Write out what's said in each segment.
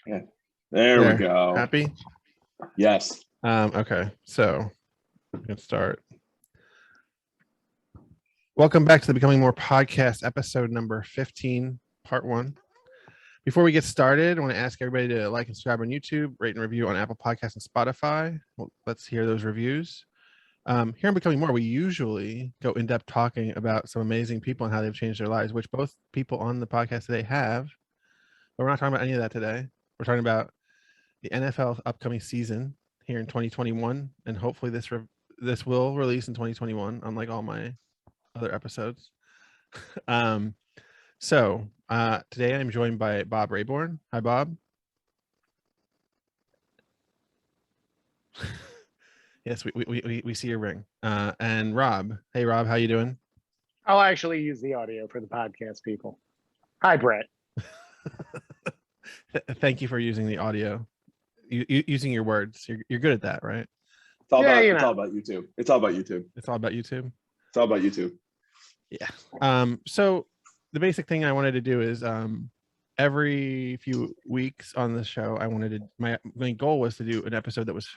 Yeah. There we go. Happy? Yes. Okay, so let's start. Welcome back to the Becoming More podcast, episode number 15, part 1. Before we get started, I want to ask everybody to like and subscribe on YouTube, rate and review on Apple Podcasts and Spotify. Well, let's hear those reviews. Here on Becoming More, we usually go in depth talking about some amazing people and how they've changed their lives, which both people on the podcast today have. But we're not talking about any of that today. We're talking about the NFL upcoming season here in 2021, and hopefully this will release in 2021, unlike all my other episodes. So today I'm joined by Bob Rayborn. Hi, Bob. Yes, we see your ring. And Rob. Hey, Rob, how you doing? I'll actually use the audio for the podcast people. Hi, Brett. Thank you for using the audio. Using your words. You're good at that, right? It's all about YouTube. It's all about YouTube. It's all about YouTube. It's all about YouTube. Yeah. So the basic thing I wanted to do is every few weeks on the show, my goal was to do an episode that was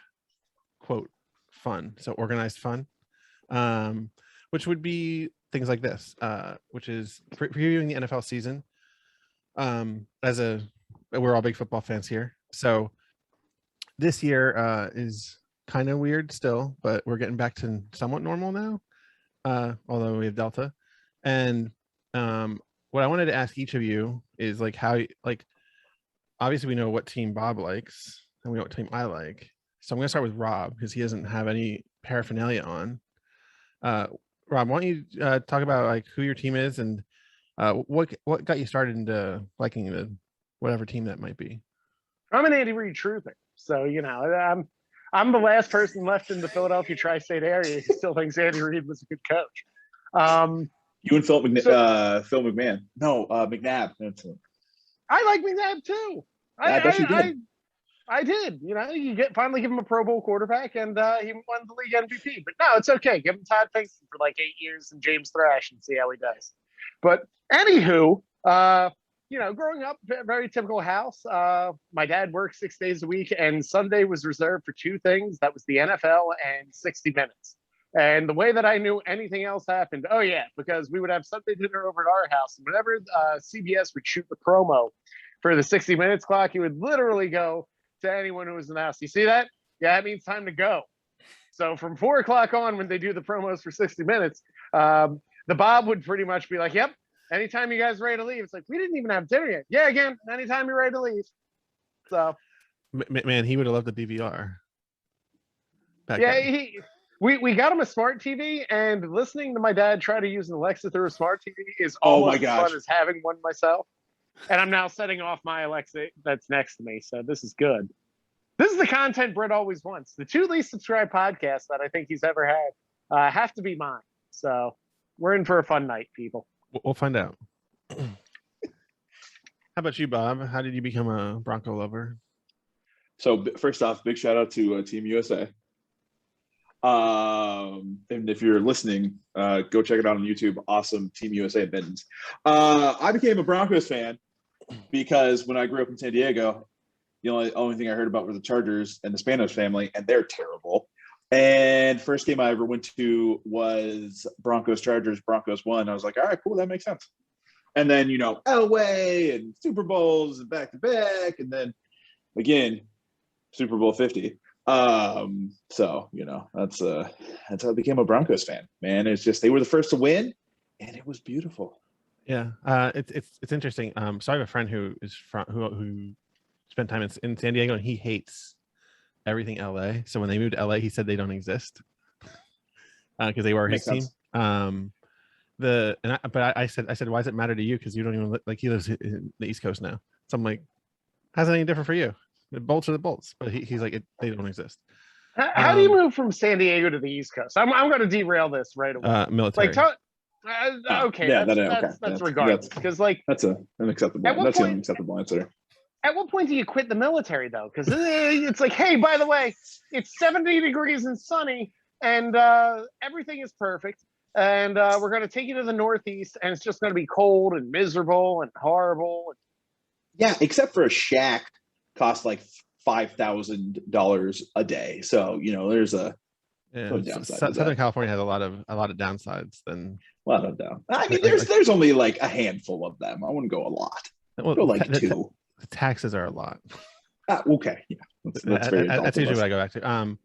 quote fun, so organized fun, which would be things like this, which is previewing the NFL season. We're all big football fans here, so this year is kind of weird still, but we're getting back to somewhat normal now, although we have Delta. And what I wanted to ask each of you is obviously we know what team Bob likes and we know what team I like. So I'm going to start with Rob because he doesn't have any paraphernalia on. Rob, why don't you talk about who your team is and what got you started into liking whatever team that might be? I'm an Andy Reid truther, so I'm the last person left in the Philadelphia tri-state area who still thinks Andy Reid was a good coach. You and Phil McMahon. No, McNabb. I like McNabb too. I did. Finally give him a Pro Bowl quarterback, and he won the league MVP. But no, it's okay. Give him Todd Pinkston for 8 years and James Thrash and see how he does. But anywho, growing up, very typical house. My dad worked 6 days a week, and Sunday was reserved for 2 things. That was the NFL and 60 Minutes. And the way that I knew anything else happened, because we would have Sunday dinner over at our house. And whenever CBS would shoot the promo for the 60 Minutes clock, he would literally go to anyone who was in the house. You see that? Yeah, that means time to go. So from 4 o'clock on, when they do the promos for 60 Minutes, the Bob would pretty much be like, yep, anytime you guys are ready to leave. It's like, we didn't even have dinner yet. Yeah, again, anytime you're ready to leave. So. Man, he would have loved the DVR. We got him a smart TV, and listening to my dad try to use an Alexa through a smart TV is almost as fun as having one myself. And I'm now setting off my Alexa that's next to me, so this is good. This is the content Brett always wants. The 2 least subscribed podcasts that I think he's ever had have to be mine. So we're in for a fun night, people. We'll find out. How about you, Bob? How did you become a Bronco lover? So first off, big shout out to Team USA. And if you're listening, go check it out on YouTube. Awesome Team USA mittens. I became a Broncos fan because when I grew up in San Diego, the only thing I heard about were the Chargers and the Spanos family, and they're terrible. And first game I ever went to was Broncos Chargers. Broncos won. I was like, all right, cool, that makes sense. And then Elway and Super Bowls and back to back, and then again Super Bowl 50. So that's how I became a Broncos fan, man. It's just they were the first to win, and it was beautiful. Yeah, it's interesting. So I have a friend who spent time in San Diego, and he hates everything LA. So when they moved to LA, he said they don't exist because they were his team. But I said, why does it matter to you? Because you don't even he lives in the East Coast now. So I'm like, how's it any different for you? The Bolts are the Bolts, but he's like, they don't exist. How do you move from San Diego to the East Coast? I'm going to derail this right away. Military. Okay, that's regardless. Because that's an unacceptable. That's an unacceptable answer. At what point do you quit the military though? Because it's like, hey, by the way, it's 70 degrees and sunny, and everything is perfect, and we're going to take you to the Northeast, and it's just going to be cold and miserable and horrible. Yeah, except for a shack cost like $5,000 a day. So there's a downside. Southern California has a lot of downsides. Then a lot of down. I mean, there's only like a handful of them. I wouldn't go a lot. Well, go like two. The taxes are a lot. Okay, yeah, that's usually what I go back to.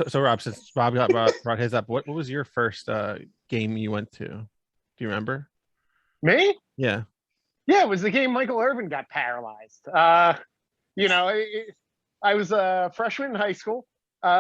So Rob, since Rob brought his up, what was your first game you went to? Do you remember? Me? Yeah. Yeah, it was the game Michael Irvin got paralyzed. I was a freshman in high school.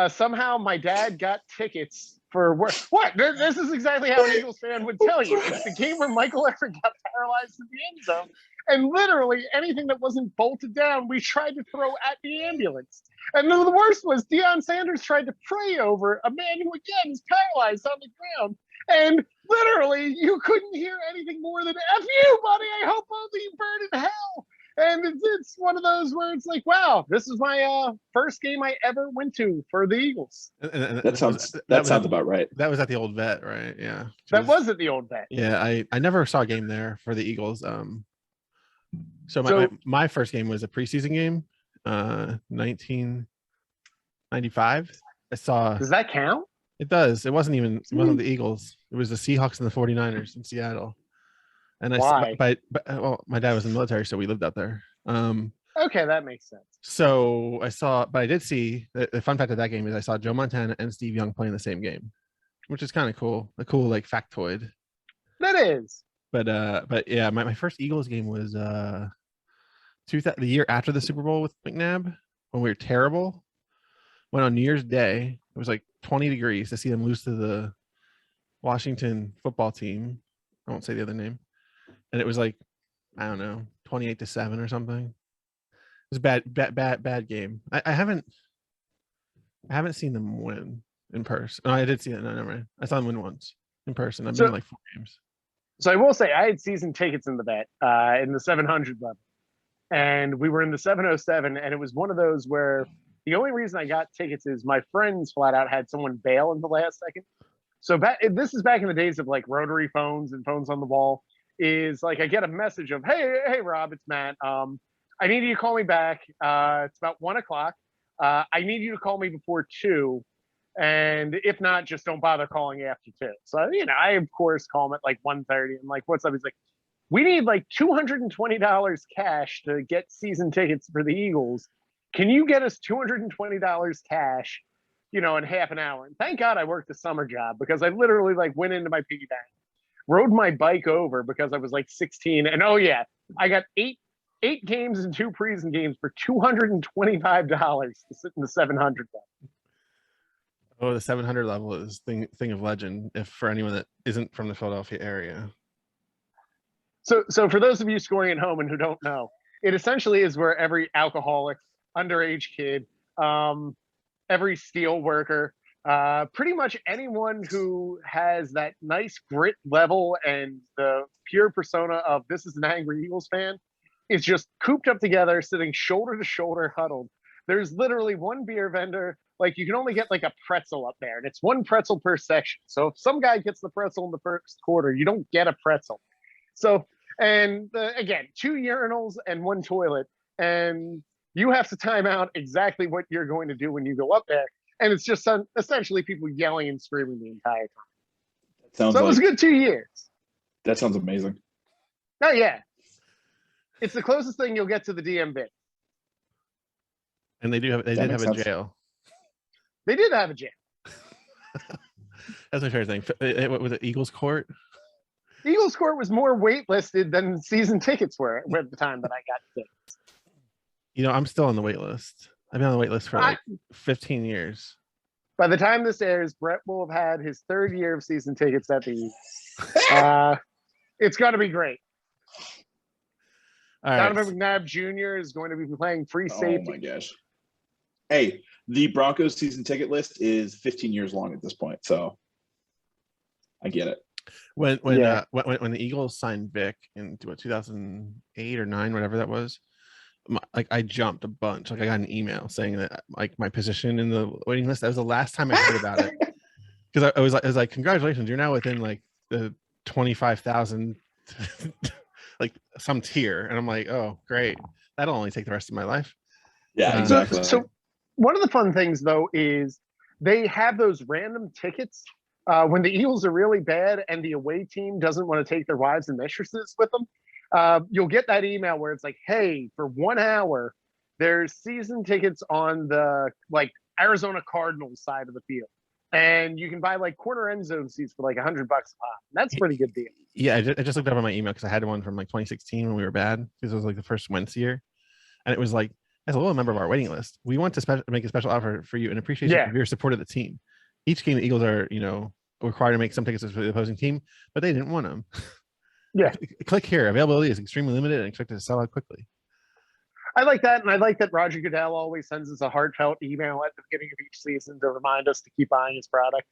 Somehow my dad got tickets for work. What? This is exactly how an Eagles fan would tell you. It's the game where Michael Irvin got paralyzed in the end zone. And literally anything that wasn't bolted down, we tried to throw at the ambulance. And the worst was Deion Sanders tried to pray over a man who, again, is paralyzed on the ground. And literally, you couldn't hear anything more than "F you, buddy. I hope only you burn in hell." And it's one of those where it's like, wow, this is my first game I ever went to for the Eagles. And that sounds about right. That was at the old vet, right? Yeah. That was at the old vet. Yeah, I never saw a game there for the Eagles. So my first game was a preseason game, 1995. I saw. Does that count? It does. It wasn't the Eagles. It was the Seahawks and the 49ers in Seattle. And Why? Well, my dad was in the military, so we lived out there. Okay, that makes sense. So but I did see the fun fact of that game is I saw Joe Montana and Steve Young playing the same game, which is kind of cool. A cool like factoid. That is. But yeah, my first Eagles game was the year after the Super Bowl with McNabb when we were terrible. Went on New Year's Day. It was like 20 degrees to see them lose to the Washington football team. I won't say the other name. And it was like, I don't know, 28-7 or something. It was a bad game. I haven't seen them win in person. No, I did see it. No, never mind. I saw them win once in person. I've been to like 4 games. So I will say I had season tickets in the vet in the 700 level. And we were in the 707, and it was one of those where the only reason I got tickets is my friends flat out had someone bail in the last second. So this is back in the days of like rotary phones and phones on the wall. Is like I get a message of, hey Rob, it's Matt. I need you to call me back. It's about 1 o'clock. I need you to call me before 2. And if not, just don't bother calling after 2. So, I of course call him at like 1:30. I'm like, what's up? He's like, we need like $220 cash to get season tickets for the Eagles. Can you get us $220 cash, in half an hour? And thank God I worked a summer job because I literally like went into my piggy bank, rode my bike over because I was like 16. And oh yeah, I got eight games and 2 preseason games for $225 to sit in the 700 level. Oh, the 700 level is thing of legend if for anyone that isn't from the Philadelphia area. So for those of you scoring at home and who don't know, it essentially is where every alcoholic, underage kid, every steel worker, pretty much anyone who has that nice grit level and the pure persona of this is an angry Eagles fan is just cooped up together, sitting shoulder to shoulder, huddled. There's literally one beer vendor. Like you can only get like a pretzel up there, and it's 1 pretzel per section. So if some guy gets the pretzel in the first quarter, you don't get a pretzel. So, and again, 2 urinals and 1 toilet, and you have to time out exactly what you're going to do when you go up there. And it's just essentially people yelling and screaming the entire time. So it was a good 2 years. That sounds amazing. Oh yeah. It's the closest thing you'll get to the DMV. And they did have a jail. They did have a jail. That's my favorite thing. Was it Eagles Court? Eagles Court was more waitlisted than season tickets were at the time that I got tickets. I'm still on the wait list. I've been on the wait list for like 15 years. By the time this airs, Brett will have had his 3rd year of season tickets at the it's going to be great. Donovan McNabb Jr. is going to be playing free safety. Oh my gosh. Hey, the Broncos season ticket list is 15 years long at this point, so I get it. When the Eagles signed Vic in 2008 or 9, whatever that was, I jumped a bunch. Like I got an email saying that like my position in the waiting list. That was the last time I heard about it because I was like, congratulations, you're now within like the 25,000 like some tier, and I'm like, oh great, that'll only take the rest of my life. Yeah, exactly. So one of the fun things though is they have those random tickets when the Eagles are really bad and the away team doesn't want to take their wives and mistresses with them. You'll get that email where it's like, hey, for 1 hour, there's season tickets on the like Arizona Cardinals side of the field. And you can buy like corner end zone seats for like $100 a pop. That's a pretty good deal. Yeah, I just looked up on my email because I had one from like 2016 when we were bad because it was like the first Wentz year, and it was like, as a little member of our waiting list, we want to make a special offer for you in appreciation of your support of the team. Each game, the Eagles are required to make some tickets for the opposing team, but they didn't want them. Yeah, click here. Availability is extremely limited and expected to sell out quickly. I like that, and I like that Roger Goodell always sends us a heartfelt email at the beginning of each season to remind us to keep buying his product.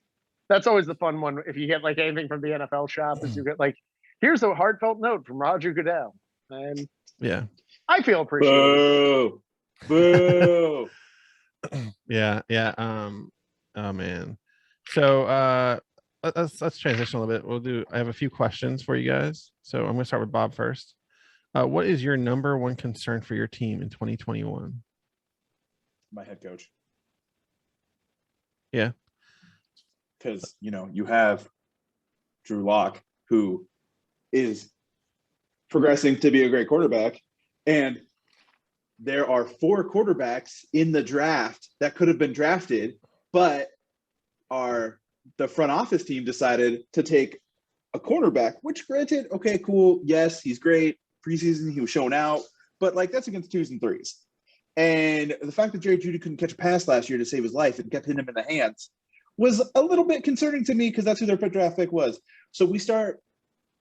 That's always the fun one. If you get like anything from the NFL shop, is you get like, here's a heartfelt note from Roger Goodell, and yeah, I feel appreciated. Boo! yeah. Oh man. So let's transition a little bit. I have a few questions for you guys. So I'm gonna start with Bob first. What is your number one concern for your team in 2021? My head coach. Yeah. Because, you have Drew Lock, who is progressing to be a great quarterback. And there are 4 quarterbacks in the draft that could have been drafted, but the front office team decided to take a cornerback, which granted, okay, cool. Yes, he's great. Preseason, he was shown out, but like that's against 2s and 3s. And the fact that Jerry Jeudy couldn't catch a pass last year to save his life and kept hitting him in the hands was a little bit concerning to me because that's who their draft pick was. So we start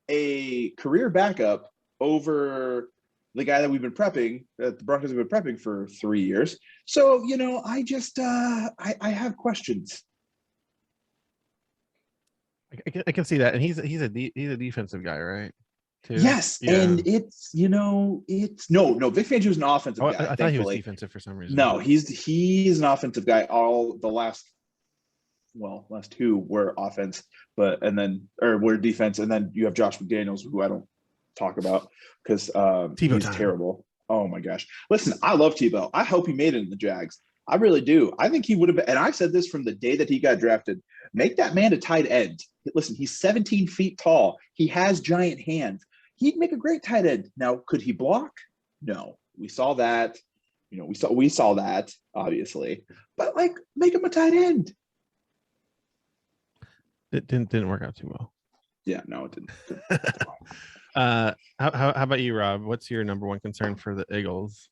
a career backup over the guy that we've been prepping, that the Broncos have been prepping for 3 years. So, I just, I have questions. I can see that. And he's a defensive guy, right? Too? Yes. Yeah. And it's no, Vic Fangio's an offensive guy. I thought he was defensive for some reason. No, he's an offensive guy. All the last 2 were offense, were defense. And then you have Josh McDaniels, who I don't talk about because he's terrible. Oh my gosh. Listen, I love Tebow. I hope he made it in the Jags. I really do. I think he would have been, and I said this from the day that he got drafted, make that man a tight end. Listen, he's 17 feet tall. He has giant hands. He'd make a great tight end. Now, could he block? No. We saw that. We saw that, obviously. But like, make him a tight end. It didn't work out too well. Yeah, no, it didn't. How about you, Rob? What's your number one concern for the Eagles?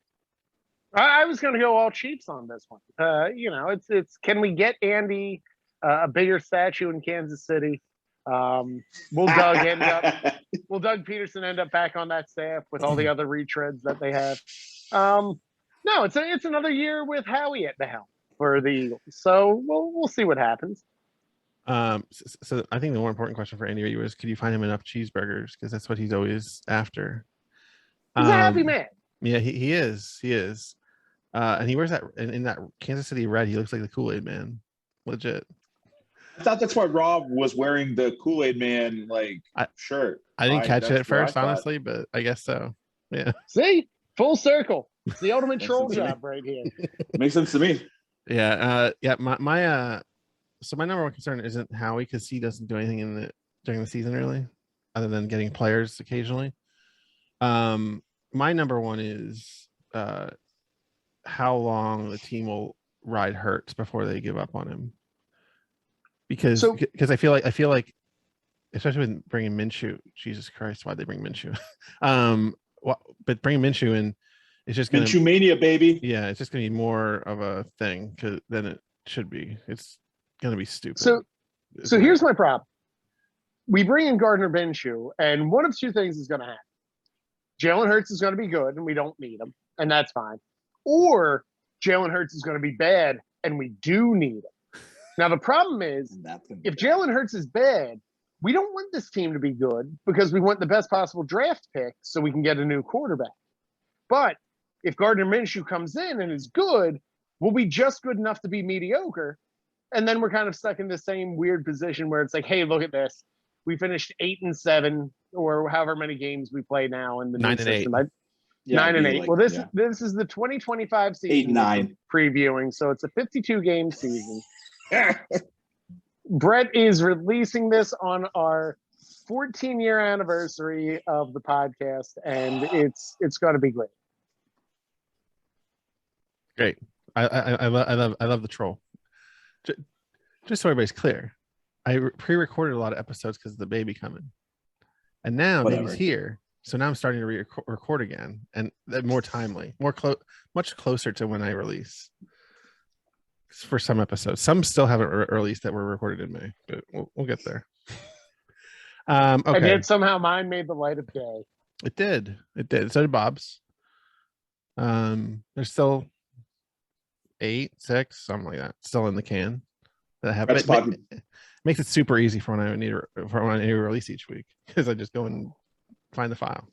I was going to go all Chiefs on this one. It's can we get Andy a bigger statue in Kansas City? Will Doug Peterson end up back on that staff with all the other retreads that they have? No, it's another year with Howie at the helm for the Eagles. So we'll see what happens. So I think the more important question for Andy was, could you find him enough cheeseburgers? Because that's what he's always after. He's a happy man. Yeah, he is. And he wears that in that Kansas City red. He looks like the Kool-Aid Man, legit. I thought that's why Rob was wearing the Kool-Aid Man shirt. I didn't catch it at first, honestly, but I guess so. Yeah. See, full circle. It's the ultimate troll job right here. Makes sense to me. Yeah. So my number one concern isn't Howie because he doesn't do anything during the season really, other than getting players occasionally. My number one is how long the team will ride Hurts before they give up on him. Because I feel like especially with bringing Minshew, Jesus Christ, why'd they bring Minshew? But bringing Minshew in, it's just going to Minshew mania, baby. Yeah, it's just going to be more of a thing than it should be. It's going to be stupid. So here's my problem. We bring in Gardner Minshew, and one of 2 things is going to happen. Jalen Hurts is going to be good, and we don't need him, and that's fine. Or Jalen Hurts is going to be bad, and we do need him. Now, the problem is, if Jalen Hurts is bad, we don't want this team to be good because we want the best possible draft pick so we can get a new quarterback. But if Gardner Minshew comes in and is good, we'll be just good enough to be mediocre. And then we're kind of stuck in the same weird position where it's like, hey, look at this. We finished 8-7 or however many games we play now in the 9 new and system. 8. Yeah, 9 and 8. like, Well, this yeah. this is the 2025 season 8 and 9. previewing, so it's a 52 game season. Brett is releasing this on our 14-year anniversary of the podcast, and it's going to be great. Great. I love the troll. Just so everybody's clear, I pre-recorded a lot of episodes because of the baby coming, and now baby's here, so now I'm starting to record again, and more timely, much closer to when I release. For some episodes, some still haven't released that were recorded in May, but we'll get there. Okay. And yet somehow mine made the light of day. It did. So did Bob's. There's still 8, 6, something like that, still in the can that I have. It makes it super easy for when I need to release each week, because I just go and find the file.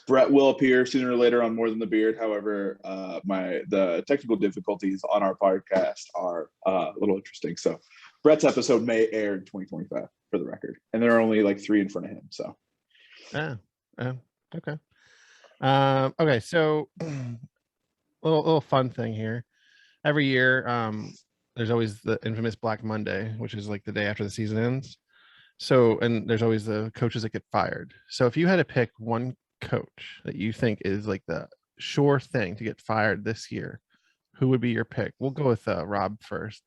Brett will appear sooner or later on More Than the Beard. However, the technical difficulties on our podcast are a little interesting. So Brett's episode may air in 2025, for the record, and there are only like 3 in front of him. So, okay. Okay, so little fun thing here. Every year, there's always the infamous Black Monday, which is like the day after the season ends. So, and there's always the coaches that get fired. So if you had to pick one coach that you think is like the sure thing to get fired this year, who would be your pick? We'll go with Rob first.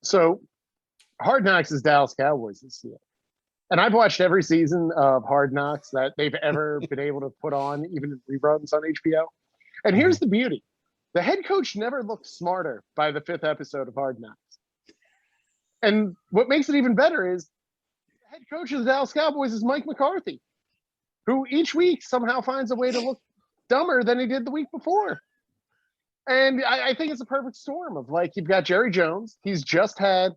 So Hard Knocks is Dallas Cowboys this year, and I've watched every season of Hard Knocks that they've ever been able to put on, even in reruns on HBO. And here's the beauty: the head coach never looked smarter by the 5th episode of Hard Knocks. And what makes it even better is the head coach of the Dallas Cowboys is Mike McCarthy, who each week somehow finds a way to look dumber than he did the week before. And I think it's a perfect storm of, like, you've got Jerry Jones. He's just had,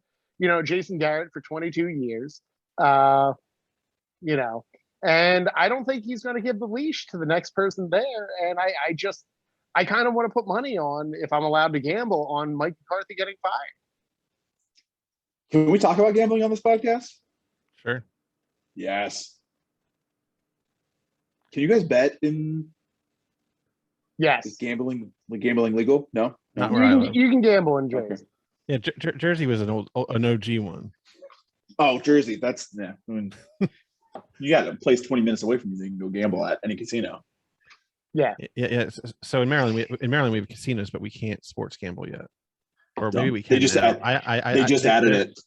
Jason Garrett for 22 years, and I don't think he's going to give the leash to the next person there. And I kind of want to put money on, if I'm allowed to gamble, on Mike McCarthy getting fired. Can we talk about gambling on this podcast? Sure. Yes. Can you guys bet in? Yes. Is gambling legal? No. Not where I live. You can gamble in Jersey. Okay. Yeah, Jersey was an OG one. Oh, Jersey. That's I mean, you got a place 20 minutes away from you that you can go gamble at any casino. Yeah. Yeah. So in Maryland, we have casinos, but we can't sports gamble yet. Or maybe we can. They just added it.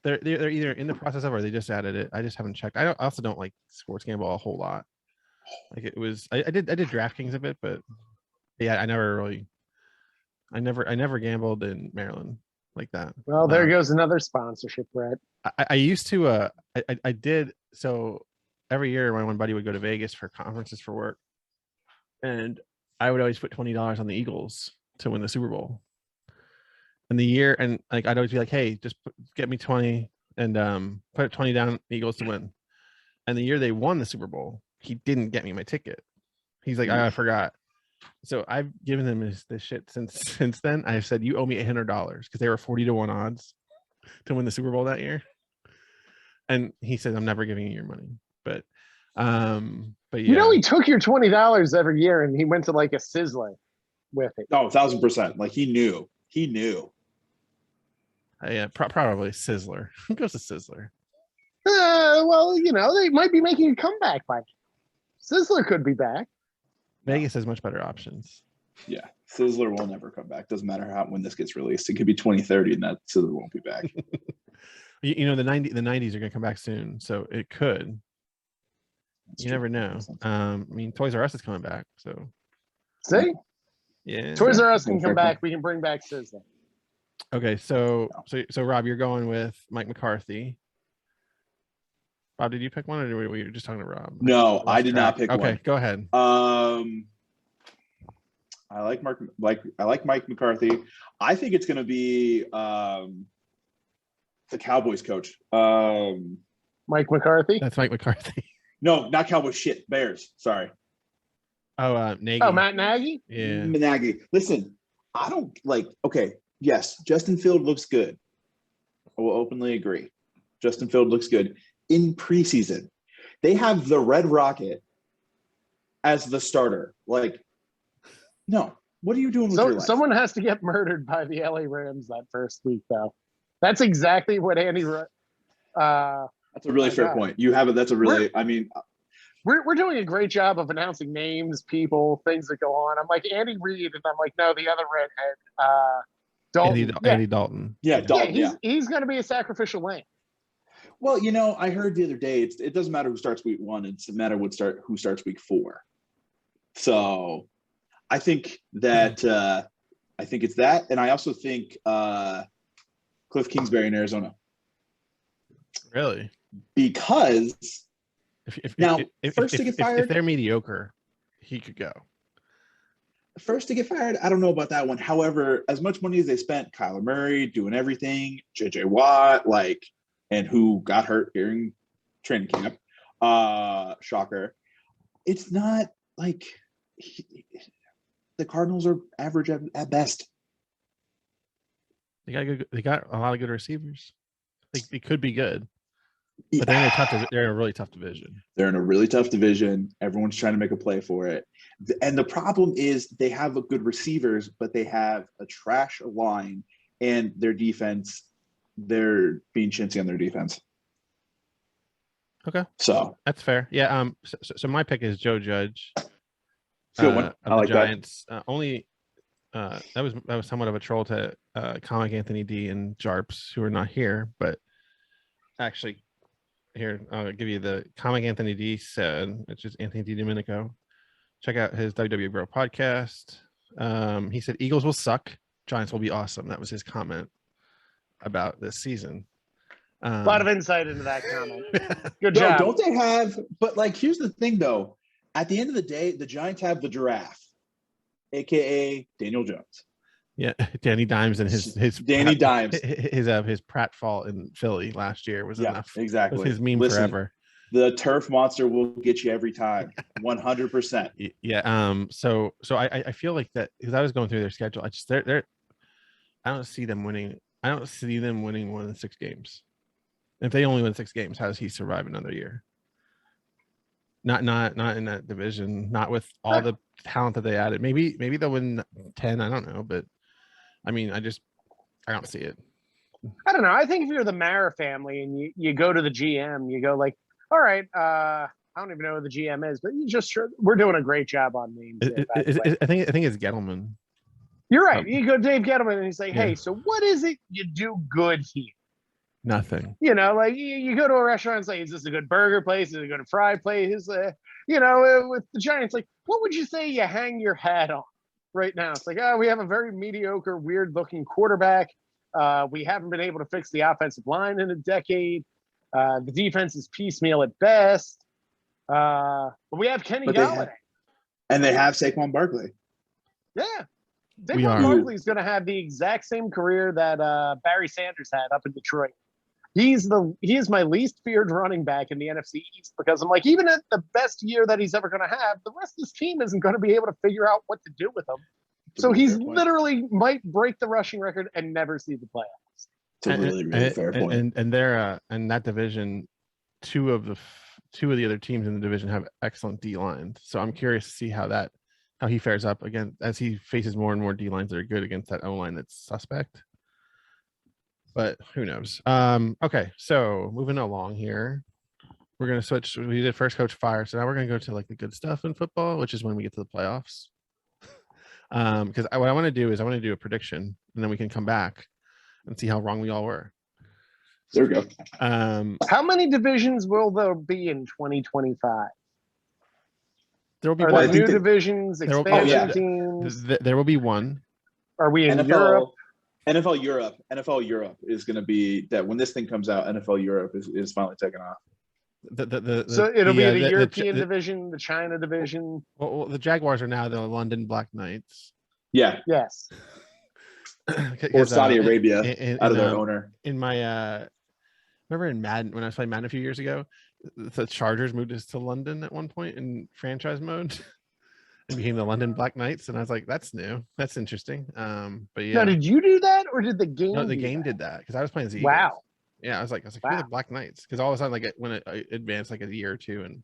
They're either in the process of, or they just added it. I just haven't checked. I also don't like sports gamble a whole lot. Like, it was, I did DraftKings a bit, but yeah, I never gambled in Maryland like that. Well, there goes another sponsorship, Brett. I used to, I did. So every year my one buddy would go to Vegas for conferences for work, and I would always put $20 on the Eagles to win the Super Bowl. And like, I'd always be like, hey, just get me 20 and put 20 down, Eagles to win. And the year they won the Super Bowl, he didn't get me my ticket. He's like, I forgot. So I've given him this shit since then. I've said, you owe me $800, because they were 40-1 odds to win the Super Bowl that year. And he said, I'm never giving you your money. But yeah. He took your $20 every year, and he went to like a Sizzler with it. Oh, 1,000%. Like, he knew. Yeah, probably Sizzler. Who goes to Sizzler? Well, they might be making a comeback by now. Sizzler could be back. Vegas has much better options. Yeah, Sizzler will never come back. Doesn't matter when this gets released. It could be 2030, and that Sizzler won't be back. The 90s are going to come back soon, so it could. You never know. I mean, Toys R Us is coming back, so. See? Yeah. Toys R Us can come back. We can bring back Sizzler. Okay, so Rob, you're going with Mike McCarthy. Bob, did you pick one, or were you just talking to Rob? No, I did not pick one. Okay, go ahead. I like Mike McCarthy. I think it's going to be the Cowboys coach. Mike McCarthy? That's Mike McCarthy. No, not Cowboys. Shit, Bears. Sorry. Oh, Nagy. Oh, Matt Nagy? Yeah. Nagy. Listen, I don't like. Okay, yes, Justin Field looks good. I will openly agree. Justin Field looks good. In preseason, they have the Red Rocket as the starter. Like, no. What are you doing with your life? Someone has to get murdered by the LA Rams that first week, though. That's exactly what Andy. That's a really fair point. You have it. That's a really. We're doing a great job of announcing names, people, things that go on. I'm like Andy Reid, and I'm like, no, the other redhead, Dalton. Andy Dalton. Yeah, Dalton. He's going to be a sacrificial lamb. Well, you know, I heard the other day it doesn't matter who starts week 1; it's a matter who starts week 4. So, I think that I think it's that, and I also think Cliff Kingsbury in Arizona. Really? Because if to get fired, if they're mediocre, he could go. First to get fired, I don't know about that one. However, as much money as they spent, Kyler Murray doing everything, JJ Watt, and who got hurt during training camp, shocker. It's not like the Cardinals are average at best. They got a lot of good receivers. They could be good. But they're in a really tough division. They're in a really tough division. Everyone's trying to make a play for it. And the problem is they have a good receivers, but they have a trash line, and their defense, they're being chintzy on their defense. Okay. So that's fair. Yeah. So my pick is Joe Judge. I like Giants. That was somewhat of a troll to Comic Anthony D and Jarps, who are not here, but actually here I'll give you the Comic Anthony D said, which is Anthony D Domenico. Check out his WWE Bro podcast. He said Eagles will suck, Giants will be awesome. That was his comment about this season. A lot of insight into that comment. Good no, job. Don't they have? But here's the thing, though. At the end of the day, the Giants have the giraffe, aka Daniel Jones. Yeah, Danny Dimes and his Danny Dimes. His pratfall in Philly last year was enough. Exactly. Was his meme forever. The turf monster will get you every time, 100%. Yeah. So I feel like that because I was going through their schedule. I don't see them winning. I don't see them winning more than 6 games. If they only win 6 games, how does he survive another year? Not in that division. Not with all the talent that they added. Maybe they'll win 10. I don't know, but I mean, I don't see it. I don't know. I think if you're the Mara family and you go to the GM, you go like, all right, I don't even know who the GM is, but we're doing a great job on names. I think it's Gettleman. You're right. You go Dave Gettleman and he's like, hey, so what is it you do good here? Nothing. You know, like you go to a restaurant and say, is this a good burger place? Is it a good fry place? With the Giants, like, what would you say you hang your hat on right now? It's like, we have a very mediocre, weird-looking quarterback. We haven't been able to fix the offensive line in a decade. The defense is piecemeal at best. But we have Kenny Galladay. And they have Saquon Barkley. Yeah. Saquon Barkley is going to have the exact same career that Barry Sanders had up in Detroit. He is my least feared running back in the NFC East because I'm like, even at the best year that he's ever going to have, the rest of his team isn't going to be able to figure out what to do with him. So he's literally might break the rushing record and never see the playoffs. It's a really fair point. And they're in that division, two of the other teams in the division have excellent D lines. So I'm curious to see how he fares up again as he faces more and more D lines that are good against that O line that's suspect. But who knows? Okay, so moving along here, we're gonna switch. We did first coach fire, so now we're gonna go to like the good stuff in football, which is when we get to the playoffs. Because what I want to do is I want to do a prediction, and then we can come back and see how wrong we all were. There we go. How many divisions will there be in 2025? There will be one. New divisions, expansion teams. There will be one. Are we in Europe? NFL Europe is going to be that when this thing comes out. NFL Europe is finally taking off. So it'll be the European division, the China division. Well, the Jaguars are now the London Black Knights. Yeah. Yes. Or Saudi Arabia out of their owner. In my remember in Madden when I was playing Madden a few years ago, the Chargers moved us to London at one point in franchise mode. And became the London Black Knights, and I was like, "That's new. That's interesting." But yeah. Now, did you do that, or did the game? No, the game did that because I was playing as the Eagles. Yeah, I was like, wow. We're the Black Knights because all of a sudden, like when it advanced like a year or two, and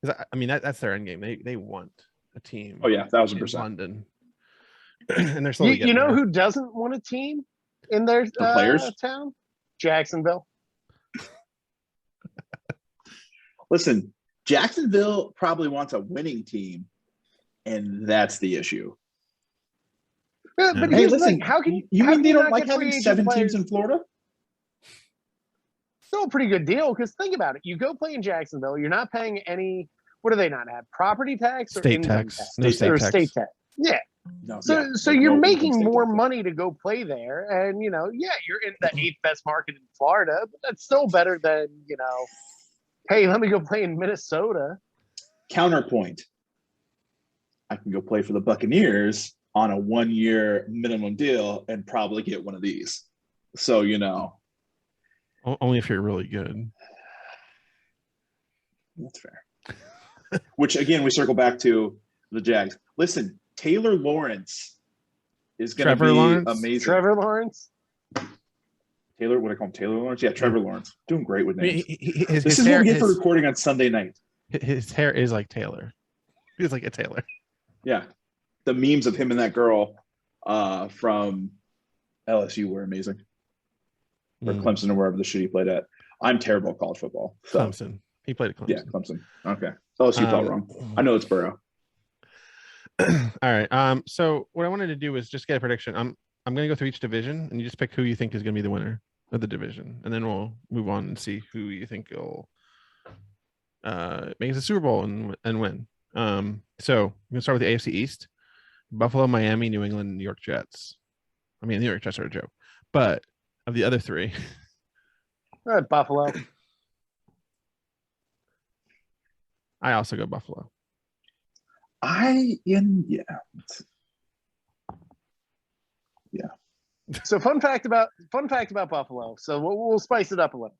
Because I mean that's their end game. They want a team. Oh yeah, in 1,000%. London, and they're slowly You getting know there. who doesn't want a team in their The players? town? Jacksonville. Listen, Jacksonville probably wants a winning team, and that's the issue. But Yeah. Hey, here's the listen, thing. How can you how mean can they you don't not like get free having agent 7 players? teams in Florida? Still a pretty good deal because think about it. You go play in Jacksonville, you're not paying any. What do they not have? Property tax or State income tax. tax? No state or tax. state tax. Yeah. No. So yeah, so there's you're no income making state more tax. money to go play there, and yeah, you're in the 8th best market in Florida, but that's still better than hey, let me go play in Minnesota. Counterpoint. I can go play for the Buccaneers on a 1-year minimum deal and probably get one of these. So, Only if you're really good. that's fair. Which, again, we circle back to the Jags. Listen, Taylor Lawrence is going to Trevor be Lawrence? amazing. Trevor Lawrence. Taylor, what do I call him? Taylor Lawrence? Yeah, Trevor Lawrence. Doing great with I mean, names. his This is hair, what we get for recording on Sunday night. his hair is like Taylor. He's like a Taylor. Yeah. The memes of him and that girl from LSU were amazing. Or Clemson or wherever the shit he played at. I'm terrible at college football. So. Clemson. He played at Clemson. Yeah, Clemson. Okay. LSU felt wrong. I know it's Burrow. All right. So what I wanted to do was just get a prediction. I'm going to go through each division, and you just pick who you think is going to be the winner of the division, and then we'll move on and see who you think will make it to the Super Bowl and win. So I'm going to start with the AFC East: Buffalo, Miami, New England, New York Jets. I mean, New York Jets are a joke, but of the other three, Buffalo. I also go Buffalo. Yeah. So fun fact about Buffalo. So we'll spice it up a little.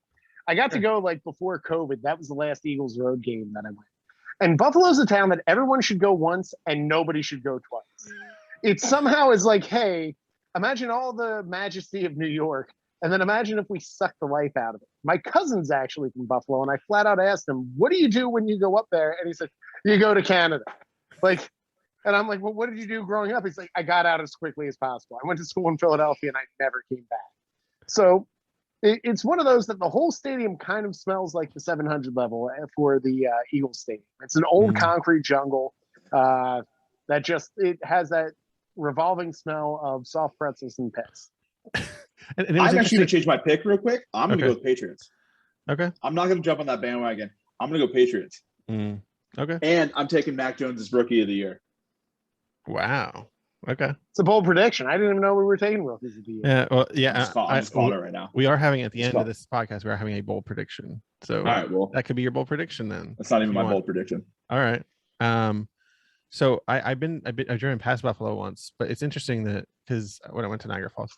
I got to go before COVID. That was the last Eagles road game that I went. And Buffalo's a town that everyone should go once and nobody should go twice. It somehow is like, hey, imagine all the majesty of New York, and then imagine if we suck the life out of it. My cousin's actually from Buffalo, and I flat out asked him, what do you do when you go up there? And he said, you go to Canada. And I'm like, well, what did you do growing up? He's like, I got out as quickly as possible. I went to school in Philadelphia and I never came back. So it's one of those that the whole stadium kind of smells like the 700 level for the Eagles Stadium. It's an old concrete jungle that it has that revolving smell of soft pretzels and piss. And I'm actually going to change my pick real quick. I'm going to go with Patriots. Okay. I'm not going to jump on that bandwagon. I'm going to go Patriots. Okay. And I'm taking Mac Jones as Rookie of the Year. Wow. Okay. It's a bold prediction. I didn't even know we were taking rookies of the year. Yeah. Well, yeah. I'm just calling it right now. We are having at the end of this podcast, we are having a bold prediction. So all right, well, that could be your bold prediction then. That's not even my bold prediction. All right. So I've driven past Buffalo once, but it's interesting that because when I went to Niagara Falls,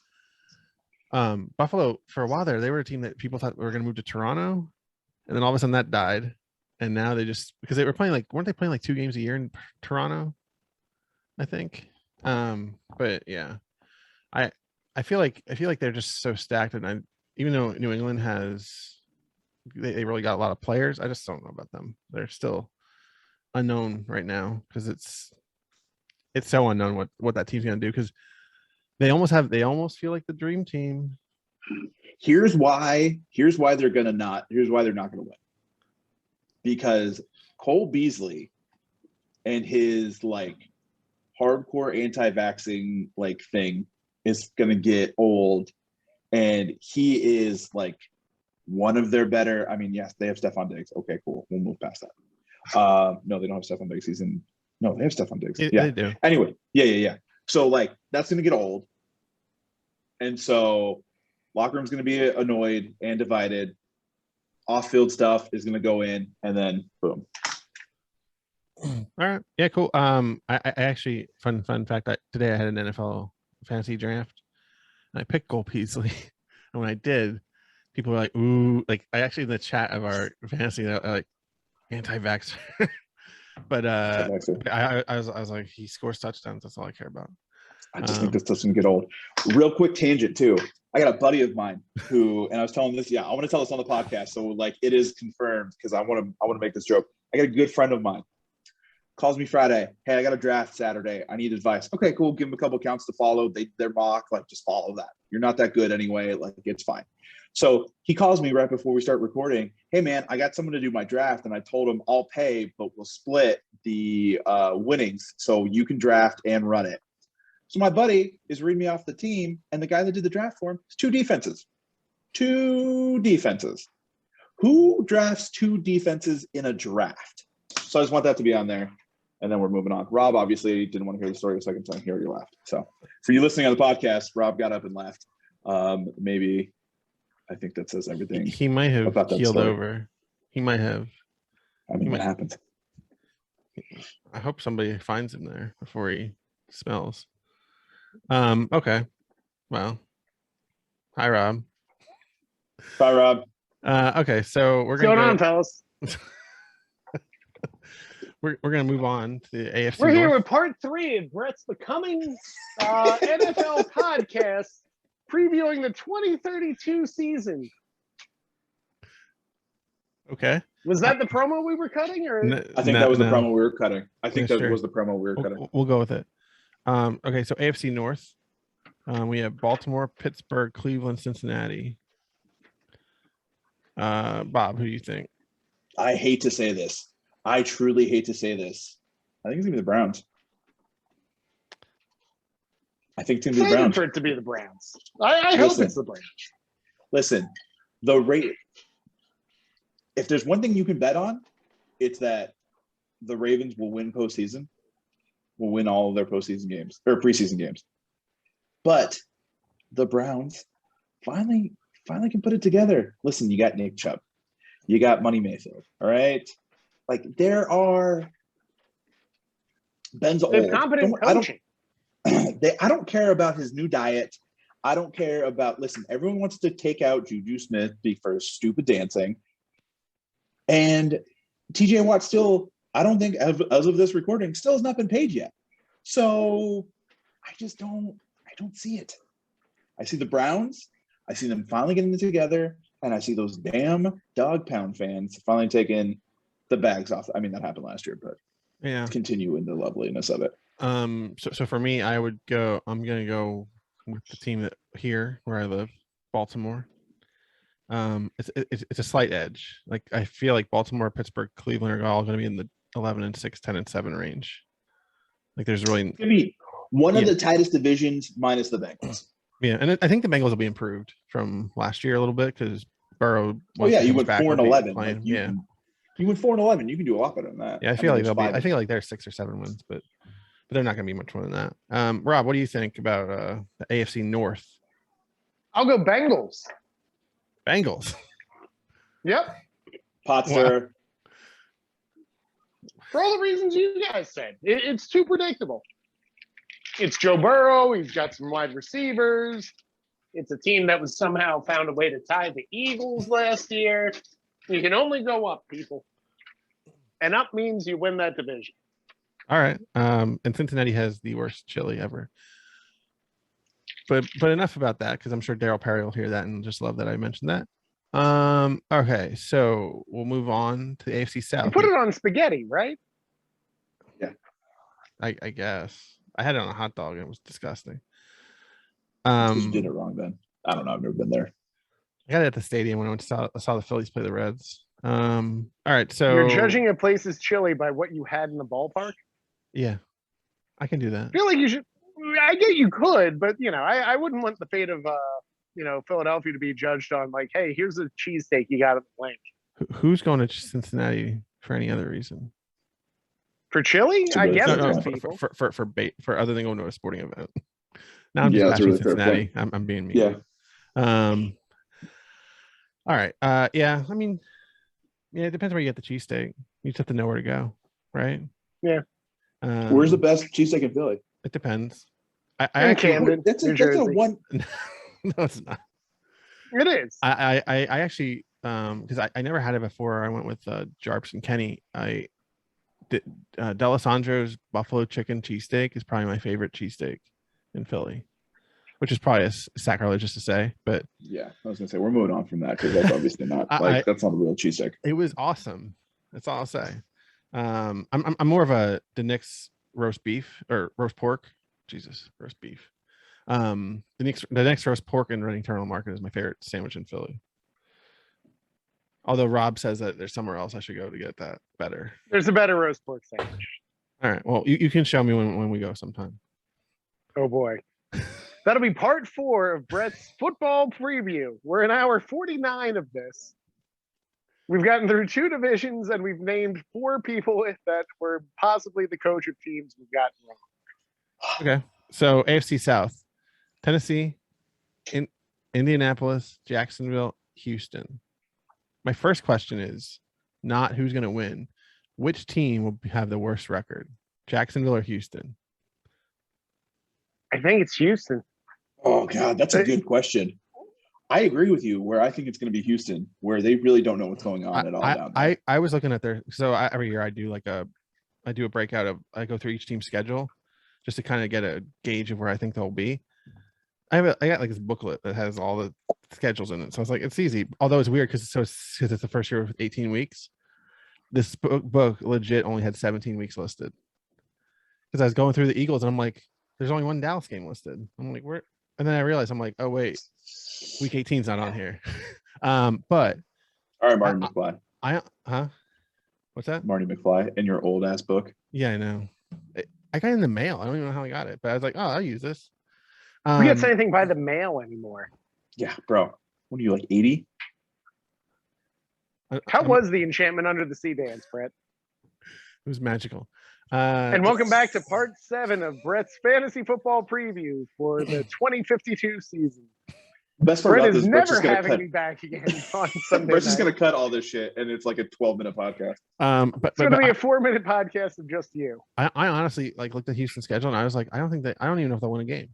Buffalo for a while there, they were a team that people thought were going to move to Toronto, and then all of a sudden that died, and now they just because they were playing weren't they playing 2 games a year in Toronto? I think. But yeah, I feel like they're just so stacked, and even though New England has they really got a lot of players, I just don't know about them. They're still unknown right now because it's so unknown what that team's gonna do because they almost feel like the dream team. Here's why they're not gonna win. Because Cole Beasley and his hardcore anti-vaxxing thing is gonna get old, and he is one of their better. I mean, yes, they have Stephon Diggs. Okay, cool. We'll move past that. No, they don't have Stephon Diggs. They have Stephon Diggs. Yeah, they do. Anyway, yeah. So that's gonna get old, and so locker room's gonna be annoyed and divided. Off-field stuff is gonna go in, and then boom. All right. Yeah, cool. I actually fun fact today I had an NFL fantasy draft and I picked Cole Beasley. And when I did, people were like, ooh, I actually in the chat of our fantasy anti-vaxxer. But I was like, he scores touchdowns, that's all I care about. I just think this doesn't get old. Real quick tangent too. I got a buddy of mine who, and I was telling this, I want to tell this on the podcast. So it is confirmed because I want to make this joke. I got a good friend of mine. Calls me Friday. Hey, I got a draft Saturday. I need advice. Okay, cool. Give them a couple accounts to follow. They're mock. Like, just follow that. You're not that good anyway. Like, it's fine. So he calls me right before we start recording. Hey, man, I got someone to do my draft. And I told him I'll pay, but we'll split the winnings so you can draft and run it. So my buddy is reading me off the team. And the guy that did the draft for him is 2 defenses. 2 defenses. Who drafts 2 defenses in a draft? So I just want that to be on there. And then we're moving on. Rob obviously didn't want to hear the story the second time. He already laughed. So for you listening on the podcast, Rob got up and left. Maybe I think that says everything. He might have keeled over. He might have. I mean, what happens? I hope somebody finds him there before he smells. Okay. Well. Hi, Rob. Bye, Rob. Okay, so we're What's going on, fellas? We're gonna move on to the AFC. We're here North. with part 3 of Brett's Becoming NFL podcast, previewing the 2032 season. Okay. Was that the promo we were cutting, or I think that was the promo we were cutting. I think that sure. was the promo we were cutting. We'll go with it. Okay, so AFC North, we have Baltimore, Pittsburgh, Cleveland, Cincinnati. Bob, who do you think? I hate to say this. I truly hate to say this. I think it's gonna be the Browns. I think it's gonna be the Browns. For it to be the Browns. I hope it's the Browns. Listen, the rate. If there's one thing you can bet on, it's that the Ravens will win postseason. Will win all of their postseason games or preseason games. But the Browns finally can put it together. Listen, you got Nick Chubb. You got Money Mayfield. All right. Like, there are Ben's old. Competent coaching. I don't care about his new diet. I don't care about, listen, everyone wants to take out Juju Smith for his stupid dancing. And TJ Watt still, I don't think as of this recording, still has not been paid yet. So I don't see it. I see the Browns. I see them finally getting it together. And I see those damn dog pound fans finally taking the bags off. I mean, that happened last year, but yeah, continue in the loveliness of it. So for me, I'm gonna go with the team that here where I live, Baltimore. It's a slight edge. Like, I feel like Baltimore, Pittsburgh, Cleveland are all going to be in the 11-6, 10-7 range. Like, there's really going to be one of the tightest divisions minus the Bengals. Yeah, and I think the Bengals will be improved from last year a little bit because Burrow. Oh yeah, you went 4-11. Like, you went 4-11. You can do a lot better than that. Yeah, I feel like they'll be. I feel like they're 6 or 7 wins, but they're not going to be much more than that. Rob, what do you think about the AFC North? I'll go Bengals. Bengals. Yep. Potster. For all the reasons you guys said, it's too predictable. It's Joe Burrow. He's got some wide receivers. It's a team that was somehow found a way to tie the Eagles last year. You can only go up, people. And up means you win that division. All right. And Cincinnati has the worst chili ever. But enough about that, because I'm sure Daryl Perry will hear that and just love that I mentioned that. Okay, so we'll move on to the AFC South. You put it on spaghetti, right? Yeah. I guess. I had it on a hot dog and it was disgusting. You did it wrong then. I don't know. I've never been there. I got it at the stadium when I saw the Phillies play the Reds. All right, so you're judging a place's chili by what you had in the ballpark? Yeah, I can do that. I feel like you should. I get you could, but I wouldn't want the fate of Philadelphia to be judged on like, hey, here's a cheesesteak you got at the link. Who's going to Cincinnati for any other reason? For chili? I guess for other than going to a sporting event. Now I'm just bashing Cincinnati. I'm being mean. Yeah. All right. Yeah. I mean, it depends where you get the cheesesteak. You just have to know where to go, right? Yeah. Where's the best cheesesteak in Philly? It depends. Camden. That's a one. No, it's not. It is. I actually because I never had it before. I went with Jarps and Kenny. I did D'Alessandro's buffalo chicken cheesesteak is probably my favorite cheesesteak in Philly, which is probably sacrilegious to say, but yeah, I was gonna say we're moving on from that because that's obviously not that's not a real cheesesteak. It was awesome. That's all I'll say. I'm more of the Knicks roast beef or roast pork. Jesus, roast beef. The next roast pork and running terminal market is my favorite sandwich in Philly. Although Rob says that there's somewhere else I should go to get that better. There's a better roast pork sandwich. All right. Well, you can show me when we go sometime. Oh boy. That'll be part 4 of Brett's football preview. We're in hour 49 of this. We've gotten through 2 divisions and we've named 4 people that were possibly the coach of teams we've gotten wrong. Okay. So AFC South, Tennessee, Indianapolis, Jacksonville, Houston. My first question is not who's going to win. Which team will have the worst record, Jacksonville or Houston? I think it's Houston. Oh God, that's a good question. I agree with you. Where I think it's going to be Houston, where they really don't know what's going on at all. Down there. I was looking at every year I do a breakout of, I go through each team's schedule just to kind of get a gauge of where I think they'll be. I got like this booklet that has all the schedules in it, so I was like, it's easy. Although it's weird because it's the first year of 18 weeks. This book legit only had 17 weeks listed. Because I was going through the Eagles and I'm like, there's only one Dallas game listed. I'm like, where? And then I realized I'm like, oh wait, week 18's not on here. But all right, Marty McFly. What's that? Marty McFly in your old ass book. Yeah, I know. I got it in the mail. I don't even know how I got it, but I was like, oh, I'll use this. We can't say anything by the mail anymore. Yeah, bro. What are you, like 80? How was the Enchantment Under the Sea dance, Brett? It was magical. And welcome back to part 7 of Brett's fantasy football preview for the 2052 season. Best part Brett about is this, never having me back again on Sunday. Brett's just gonna cut all this shit, and it's like a 12-minute podcast. But it's gonna be a 4-minute podcast of just you. I honestly looked at Houston's schedule and I was like, I don't even know if they'll win a game.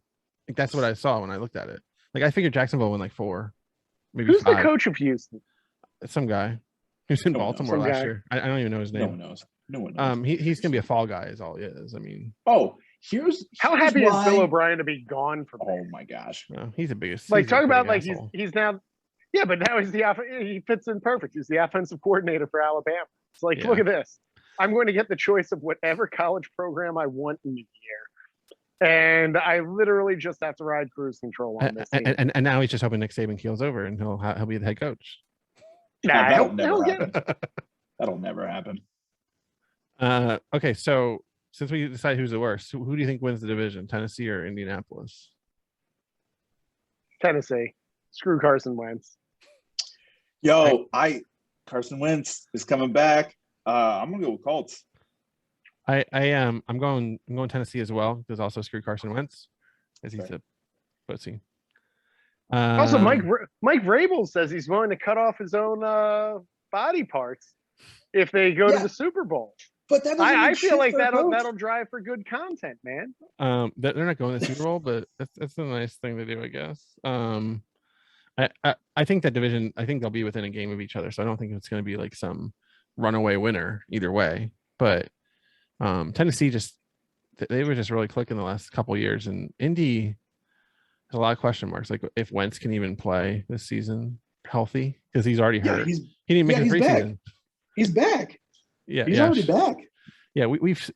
Like that's what I saw when I looked at it. Like I figured Jacksonville win like 4, maybe Who's 5. the coach of Houston? Some guy who's in Baltimore last year. I don't even know his name. No one knows. He's gonna be a fall guy, is all he is. I mean, here's how happy is Bill O'Brien to be gone from there? Oh my gosh, he's the biggest. Like talk about like he's now, yeah, but now he fits in perfect. He's the offensive coordinator for Alabama. It's like, look at this. I'm going to get the choice of whatever college program I want in the year, and I literally just have to ride cruise control on this. And now he's just hoping Nick Saban keels over and he'll be the head coach. Nah, that'll never happen. Okay, so since we decide who's the worst, who do you think wins the division, Tennessee or Indianapolis? Tennessee. Screw Carson Wentz. Carson Wentz is coming back. I'm gonna go with Colts. I'm going Tennessee as well because also screw Carson Wentz as he's a pussy. Also, Mike Vrabel says he's willing to cut off his own body parts if they go to the Super Bowl. But that I feel like that'll drive for good content, man. They're not going to the Super Bowl, but that's a nice thing to do, I guess. I think that division, I think they'll be within a game of each other, so I don't think it's going to be like some runaway winner either way. But Tennessee they were just really clicking the last couple of years, and Indy has a lot of question marks, like if Wentz can even play this season healthy because he's already hurt. He didn't make the preseason. He's back. Yeah, he's already back. Yeah,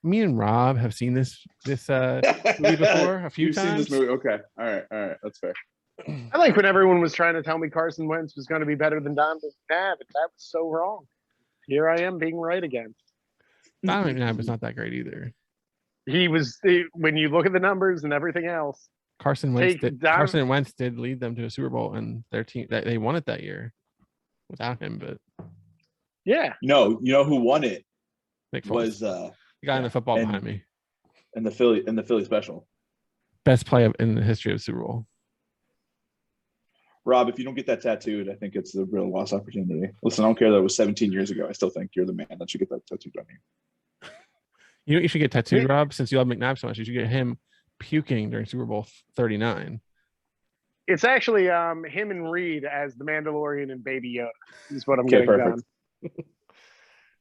me and Rob have seen this movie before a few times. Seen this movie? Okay, all right, that's fair. I like when everyone was trying to tell me Carson Wentz was going to be better than Donovan McNabb, but that was so wrong. Here I am being right again. Donovan McNabb was not that great either. He was, when you look at the numbers and everything else. Carson Wentz did lead them to a Super Bowl, and their team they won it that year without him. But yeah, you know who won it? Nick Foles. Was the guy in the football behind me, and the Philly special, best play in the history of the Super Bowl. Rob, if you don't get that tattooed, I think it's a real lost opportunity. Listen, I don't care that it was 17 years ago. I still think you're the man that should get that tattooed on you. You know what you should get tattooed, Rob? Since you love McNabb so much, you should get him puking during Super Bowl 39. It's actually him and Reed as the Mandalorian and Baby Yoda. Is what I'm getting done.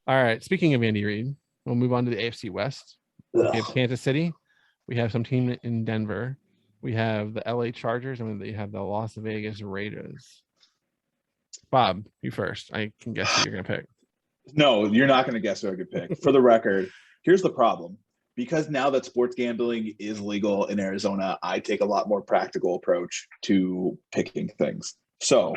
All right. Speaking of Andy Reid, we'll move on to the AFC West. We have Kansas City. We have some team in Denver. We have the LA Chargers, and they have the Las Vegas Raiders. Bob, you first. I can guess who you're going to pick. No, you're not going to guess who I could pick. For the record, here's the problem. Because now that sports gambling is legal in Arizona, I take a lot more practical approach to picking things. So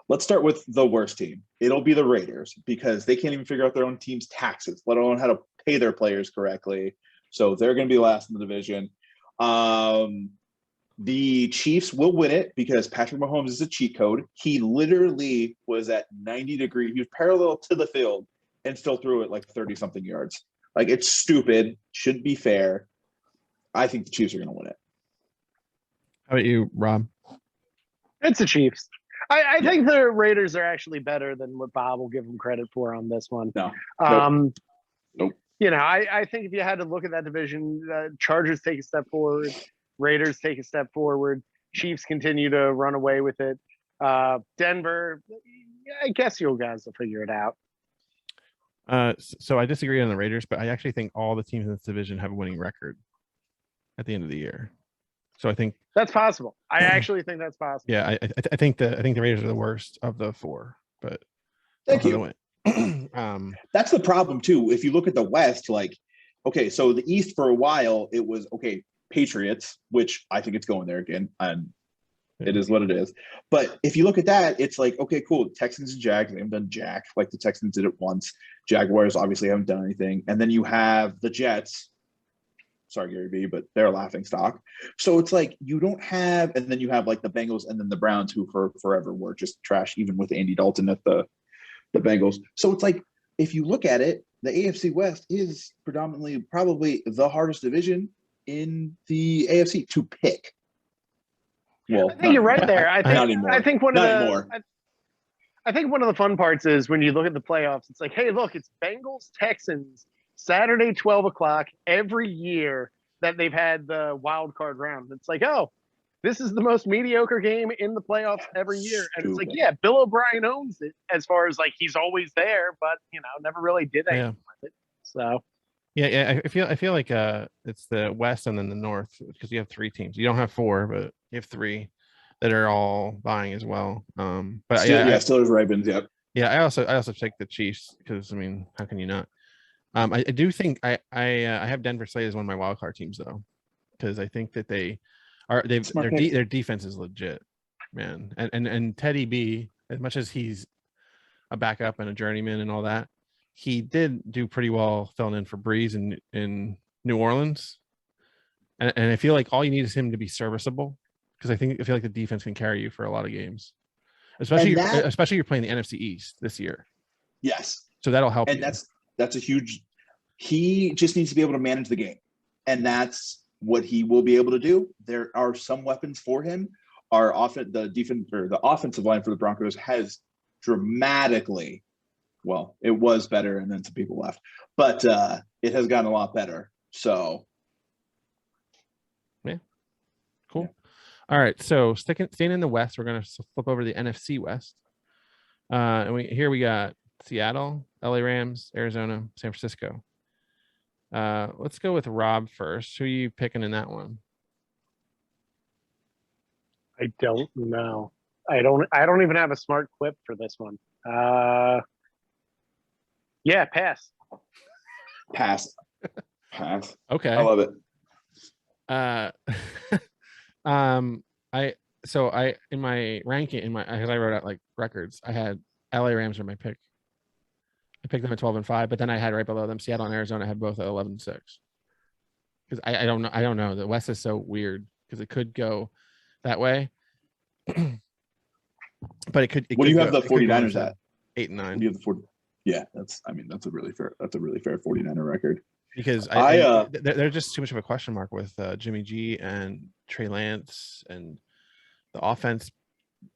let's start with the worst team. It'll be the Raiders because they can't even figure out their own team's taxes, let alone how to pay their players correctly. So they're going to be last in the division. The Chiefs will win it because Patrick Mahomes is a cheat code. He literally was at 90 degrees. He was parallel to the field and still threw it like 30-something yards. Like, it's stupid. Shouldn't be fair. I think the Chiefs are going to win it. How about you, Rob? It's the Chiefs. I think the Raiders are actually better than what Bob will give them credit for on this one. No. Nope. You know, I think if you had to look at that division, Chargers take a step forward, Raiders take a step forward, Chiefs continue to run away with it. Denver, I guess you guys will figure it out. So I disagree on the Raiders, but I actually think all the teams in this division have a winning record at the end of the year. So I think that's possible. I actually think that's possible. Yeah, I think the Raiders are the worst of the four, but thank you. That's the problem too. If you look at the West, like, okay, so the East for a while it was okay, Patriots, which I think it's going there again, and it is what it is. But if you look at that, it's like, okay, cool. Texans and Jags, they haven't done jack. Like the Texans did it once. Jaguars obviously haven't done anything, and then you have the Jets. Sorry, Gary V, but they're a laughing stock. So it's like you don't have, and then you have like the Bengals and then the Browns, who for forever were just trash, even with Andy Dalton at the Bengals. So it's like, if you look at it, the AFC West is predominantly probably the hardest division in the AFC to pick. Well, I think you're right there. I think one of the fun parts is when you look at the playoffs, it's like, hey, look, it's Bengals, Texans, Saturday, 12 o'clock every year that they've had the wild card round. It's like, oh, this is the most mediocre game in the playoffs every year. And it's like, yeah, Bill O'Brien owns it as far as like he's always there, but never really did anything with it. So yeah, I feel like it's the West and then the North because you have three teams. You don't have four, but you have three that are all buying as well. But Steelers, Ravens, yep. Yeah, I also take the Chiefs because how can you not? I do think I have Denver slated as one of my wild card teams though, because I think that their defense is legit, man. And Teddy B, as much as he's a backup and a journeyman and all that, he did do pretty well filling in for Breeze in New Orleans. And I feel like all you need is him to be serviceable, because I feel like the defense can carry you for a lot of games, especially you're playing the NFC East this year. Yes, so that'll help. And that's a huge. He just needs to be able to manage the game, and that's what he will be able to do. There are some weapons for him. The offensive line for the Broncos has dramatically, well, it was better, and then some people left, but it has gotten a lot better. So, yeah, cool. Yeah. All right, so staying in the West, we're gonna flip over to the NFC West, and we got Seattle, LA Rams, Arizona, San Francisco. Let's go with Rob first. Who are you picking in that one? I don't know. I don't even have a smart quip for this one. Yeah, pass. Okay. I love it. In my ranking, as I wrote out like records, I had LA Rams are my pick. I picked them at 12-5, but then I had right below them Seattle and Arizona had both at 11-6. Because I don't know. The West is so weird because it could go that way. But it could. What do you have the 49ers at? 8-9. What do you have the 40? Yeah, that's a really fair 49er record. Because they're just too much of a question mark with Jimmy G and Trey Lance and the offense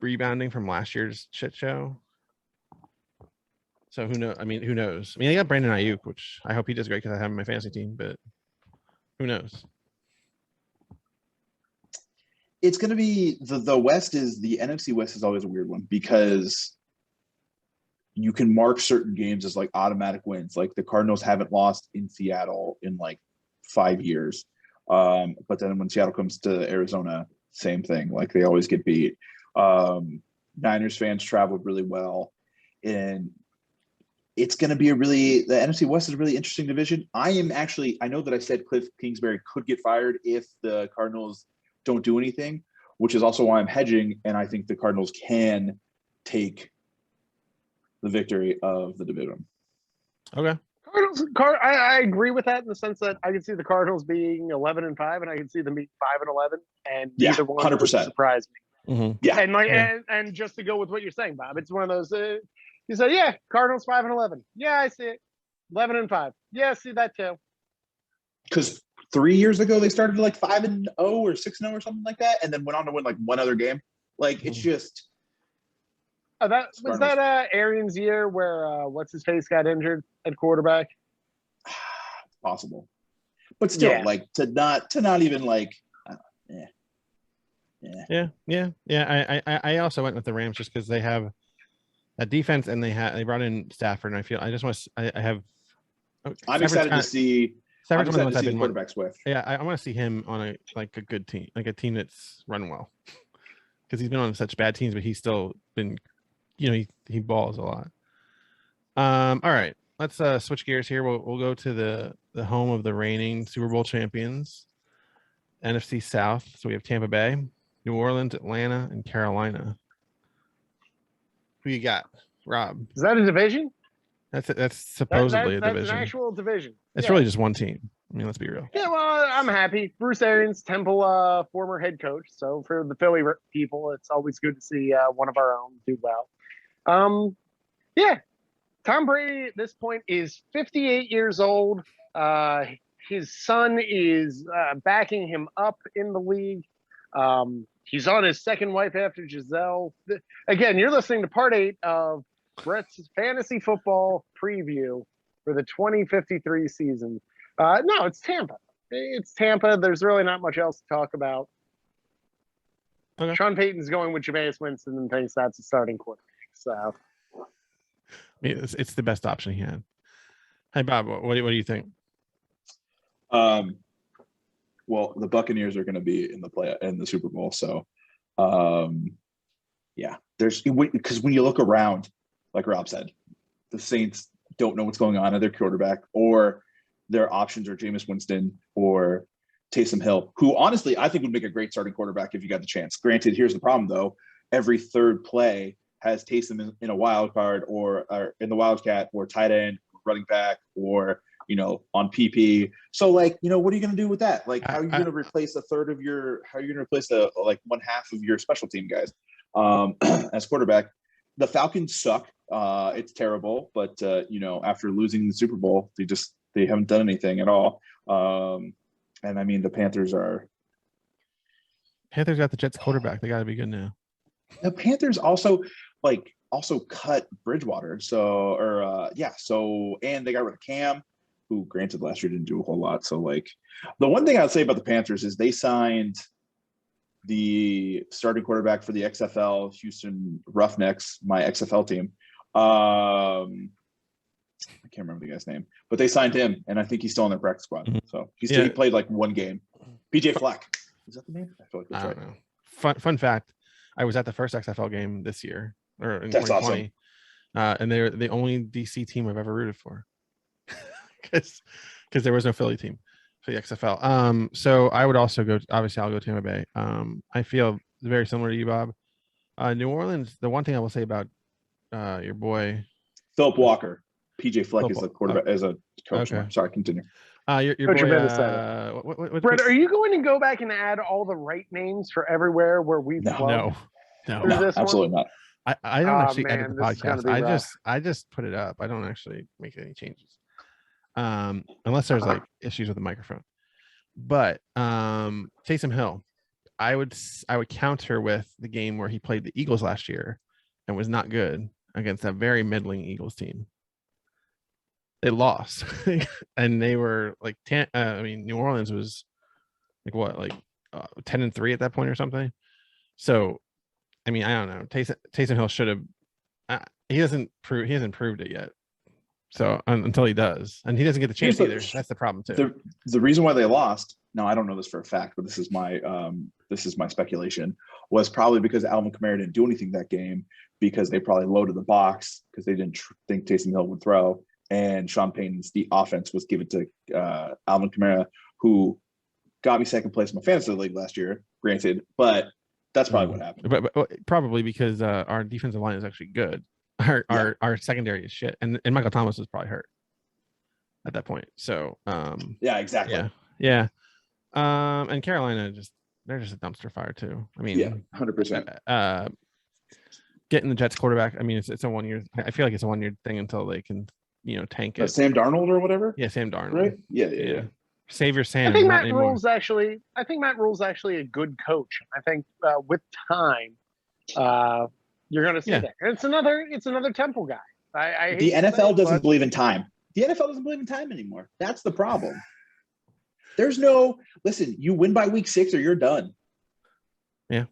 rebounding from last year's shit show. So who knows? Who knows? They got Brandon Ayuk, which I hope he does great because I have him on my fantasy team, but who knows? It's going to be the West the NFC West is always a weird one because you can mark certain games as like automatic wins. Like the Cardinals haven't lost in Seattle in like 5 years. But then when Seattle comes to Arizona, same thing. Like they always get beat. Niners fans traveled really well. And it's going to be the NFC West is a really interesting division. I know that I said Cliff Kingsbury could get fired if the Cardinals don't do anything, which is also why I'm hedging. And I think the Cardinals can take the victory of the division. Okay. I agree with that in the sense that I can see the Cardinals being 11-5, and I can see them being 5-11, and neither one 100%. would surprise me. Mm-hmm. Yeah, and just to go with what you're saying, Bob, it's one of those. You said, yeah, Cardinals 5-11. Yeah, I see it. 11-5. Yeah, I see that too. Because 3 years ago they started like 5-0 or 6-0 or something like that, and then went on to win like one other game. Like it's just. That was that Arians year where what's his face got injured at quarterback. It's possible, but still, like to not even like. I also went with the Rams just because they have a defense and they brought in Stafford, and I'm excited to see. I'm excited to see the quarterback Swift. Yeah, I want to see him on a good team, like a team that's run well, because he's been on such bad teams, but he's still been, he balls a lot. All right, let's switch gears here. We'll go to the home of the reigning Super Bowl champions, NFC South. So we have Tampa Bay, New Orleans, Atlanta, and Carolina. Who you got, Rob? Is that a division? That's supposedly a division. That's an actual division. It's really just one team. I mean, let's be real. Yeah, well, I'm happy. Bruce Arians, Temple, former head coach. So for the Philly people, it's always good to see one of our own do well. Yeah, Tom Brady at this point is 58 years old. His son is backing him up in the league. He's on his second wife after Giselle. Again, you're listening to part 8 of Brett's fantasy football preview for the 2053 season. No, it's Tampa. It's Tampa. There's really not much else to talk about. Okay. Sean Payton's going with Jameis Winston and thinks that's a starting quarterback. So, I mean, it's the best option he had. Hey, Bob, what do you think? Well, the Buccaneers are going to be in the Super Bowl. So, yeah, because when you look around, like Rob said, the Saints don't know what's going on at their quarterback, or their options are Jameis Winston or Taysom Hill, who honestly I think would make a great starting quarterback if you got the chance. Granted, here's the problem though: every third play has Taysom in a wild card or in the Wildcat or tight end, or running back, or on PP. So like, what are you going to do with that? Like, how are you going to replace one half of your special team guys as quarterback? The Falcons suck. It's terrible, but after losing the Super Bowl, they haven't done anything at all. And I mean, the Panthers got the Jets quarterback. They got to be good now. The Panthers also cut Bridgewater. And they got rid of Cam, who granted last year didn't do a whole lot. So like, the one thing I would say about the Panthers is they signed the starting quarterback for the XFL Houston Roughnecks, my XFL team. I can't remember the guy's name, but they signed him, and I think he's still on their practice squad. Mm-hmm. So he played like one game. PJ Fleck. Is that the name? I feel like that's right. Know. Fun fact: I was at the first XFL game this year, or in that's 2020, awesome. And they're the only DC team I've ever rooted for, because there was no Philly team for the XFL. So I would also go. Obviously, I'll go Tampa Bay. I feel very similar to you, Bob. New Orleans. The one thing I will say about your boy Philip Walker, PJ Fleck is a quarterback as a coach. Okay. Sorry, continue. Your boy, Brett, are you going to go back and add all the right names for everywhere where we've no, absolutely not. I don't actually edit the podcast. I just put it up. I don't actually make any changes, unless there's like issues with the microphone. But Taysom Hill, I would counter with the game where he played the Eagles last year and was not good against a very middling Eagles team. They lost, and they were like New Orleans was like what, like 10-3 at that point or something. So, I mean, I don't know. Taysom Hill should have. He hasn't proved it yet. So until he does, and he doesn't get the chance either. That's the problem too. The reason why they lost. Now I don't know this for a fact, but this is my speculation. Was probably because Alvin Kamara didn't do anything that game because they probably loaded the box because they didn't think Taysom Hill would throw. And Sean Payton's the offense was given to Alvin Kamara, who got me second place in my fantasy league last year, granted, but that's probably what happened. But probably because our defensive line is actually good. Our secondary is shit, and Michael Thomas was probably hurt at that point. So yeah, exactly. Yeah. And Carolina they're just a dumpster fire too. I mean, yeah, 100%. Getting the Jets quarterback. I mean, it's a 1 year. I feel like it's a 1 year thing until they can tank it. Sam Darnold or whatever. Yeah, Sam Darnold. Right. Yeah. Savior Sam. I think Matt Rule's actually a good coach. I think with time, you're going to see that. And it's another Temple guy. I the NFL doesn't believe in time. The NFL doesn't believe in time anymore. That's the problem. There's no listen. You win by week 6 or you're done. Yeah,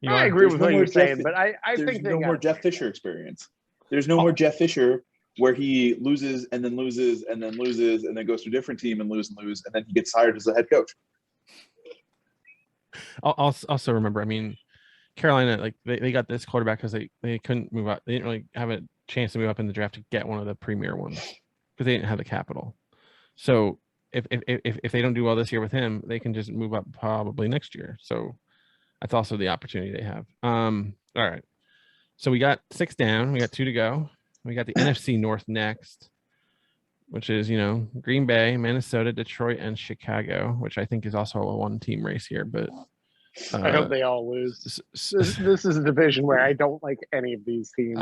I agree with what you're saying, but I think no more Jeff Fisher experience. There's no more Jeff Fisher where he loses and then loses and then loses and then goes to a different team and lose and then he gets hired as the head coach. I'll also remember. I mean, Carolina, like they got this quarterback because they couldn't move up. They didn't really have a chance to move up in the draft to get one of the premier ones because they didn't have the capital. So if they don't do well this year with him, they can just move up probably next year. So that's also the opportunity they have. All right. So we got 6 down. We got 2 to go. We got the NFC North next, which is, Green Bay, Minnesota, Detroit, and Chicago, which I think is also a 1-team race here. But I hope they all lose. This is a division where I don't like any of these teams.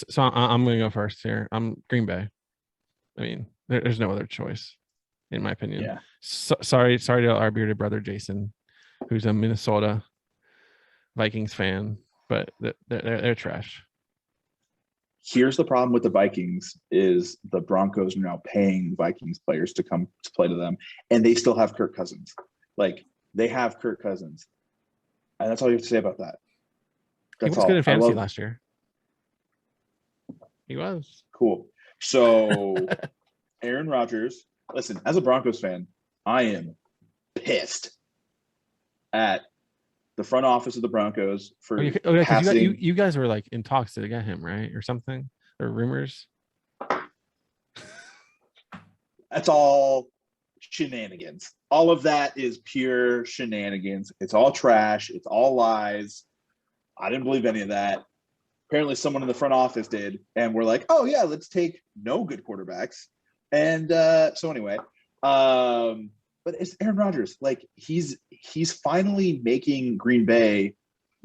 So I'm going to go first here. I'm Green Bay. I mean, there's no other choice, in my opinion. Yeah. Sorry to our bearded brother Jason, who's a Minnesota Vikings fan, but they're trash. Here's the problem with the Vikings is the Broncos are now paying Vikings players to come to play to them, and they still have Kirk Cousins. Like, they have Kirk Cousins. And that's all you have to say about that. He was good in fantasy last year. He was. Cool. So, Aaron Rodgers, listen, as a Broncos fan, I am pissed at the front office of the Broncos for passing. You guys were like in talks to get him, right? Or something? Or rumors? That's all shenanigans. All of that is pure shenanigans. It's all trash. It's all lies. I didn't believe any of that. Apparently someone in the front office did. And we're like, oh yeah, let's take no good quarterbacks. And so anyway, but it's Aaron Rodgers. Like, he's finally making Green Bay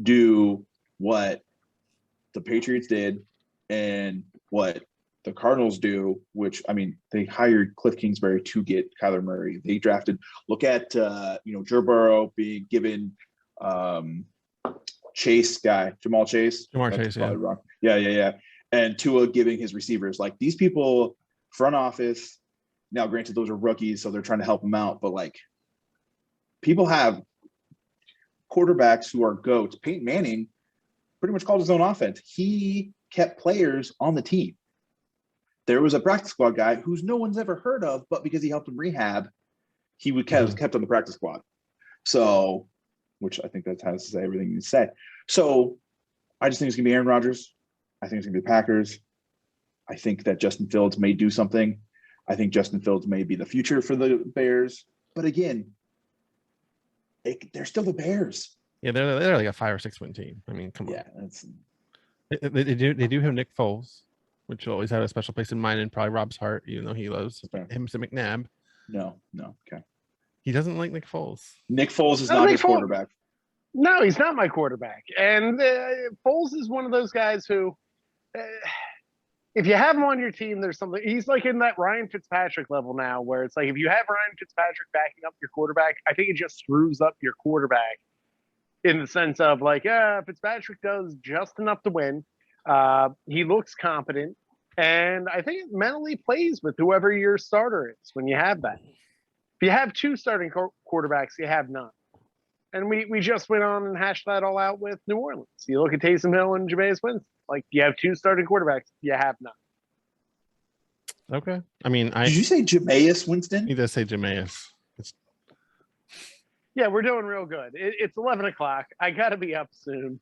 do what the Patriots did and what the Cardinals do, which, I mean, they hired Cliff Kingsbury to get Kyler Murray. They drafted, look at, Joe Burrow being given Jamal Chase. Yeah. Wrong. Yeah. And Tua giving his receivers. Like, these people, front office, now, granted, those are rookies, so they're trying to help them out. But, like, people have quarterbacks who are GOATs. Peyton Manning pretty much called his own offense. He kept players on the team. There was a practice squad guy who's no one's ever heard of, but because he helped him rehab, he was kept on the practice squad. So, which I think that has to say everything you need to say. So, I just think it's going to be Aaron Rodgers. I think it's going to be the Packers. I think that Justin Fields may do something. I think Justin Fields may be the future for the Bears. But again, they're still the Bears. Yeah, they're like a 5 or 6 win team. I mean, come on. Yeah, they do have Nick Foles, which will always have a special place in mind and probably Rob's heart, even though he loves him to McNabb. No, okay. He doesn't like Nick Foles. Nick Foles is not his quarterback. No, he's not my quarterback. And Foles is one of those guys who, if you have him on your team, there's something. He's like in that Ryan Fitzpatrick level now, where it's like if you have Ryan Fitzpatrick backing up your quarterback, I think it just screws up your quarterback in the sense of like, Fitzpatrick does just enough to win. He looks competent, and I think it mentally plays with whoever your starter is when you have that. If you have 2 starting quarterbacks, you have none. And we just went on and hashed that all out with New Orleans. You look at Taysom Hill and Jameis Winston. Like, you have 2 starting quarterbacks, you have none. Okay. I mean, did you say Jameis Winston? He does say Jameis. Yeah, we're doing real good. It's 11 o'clock. I got to be up soon.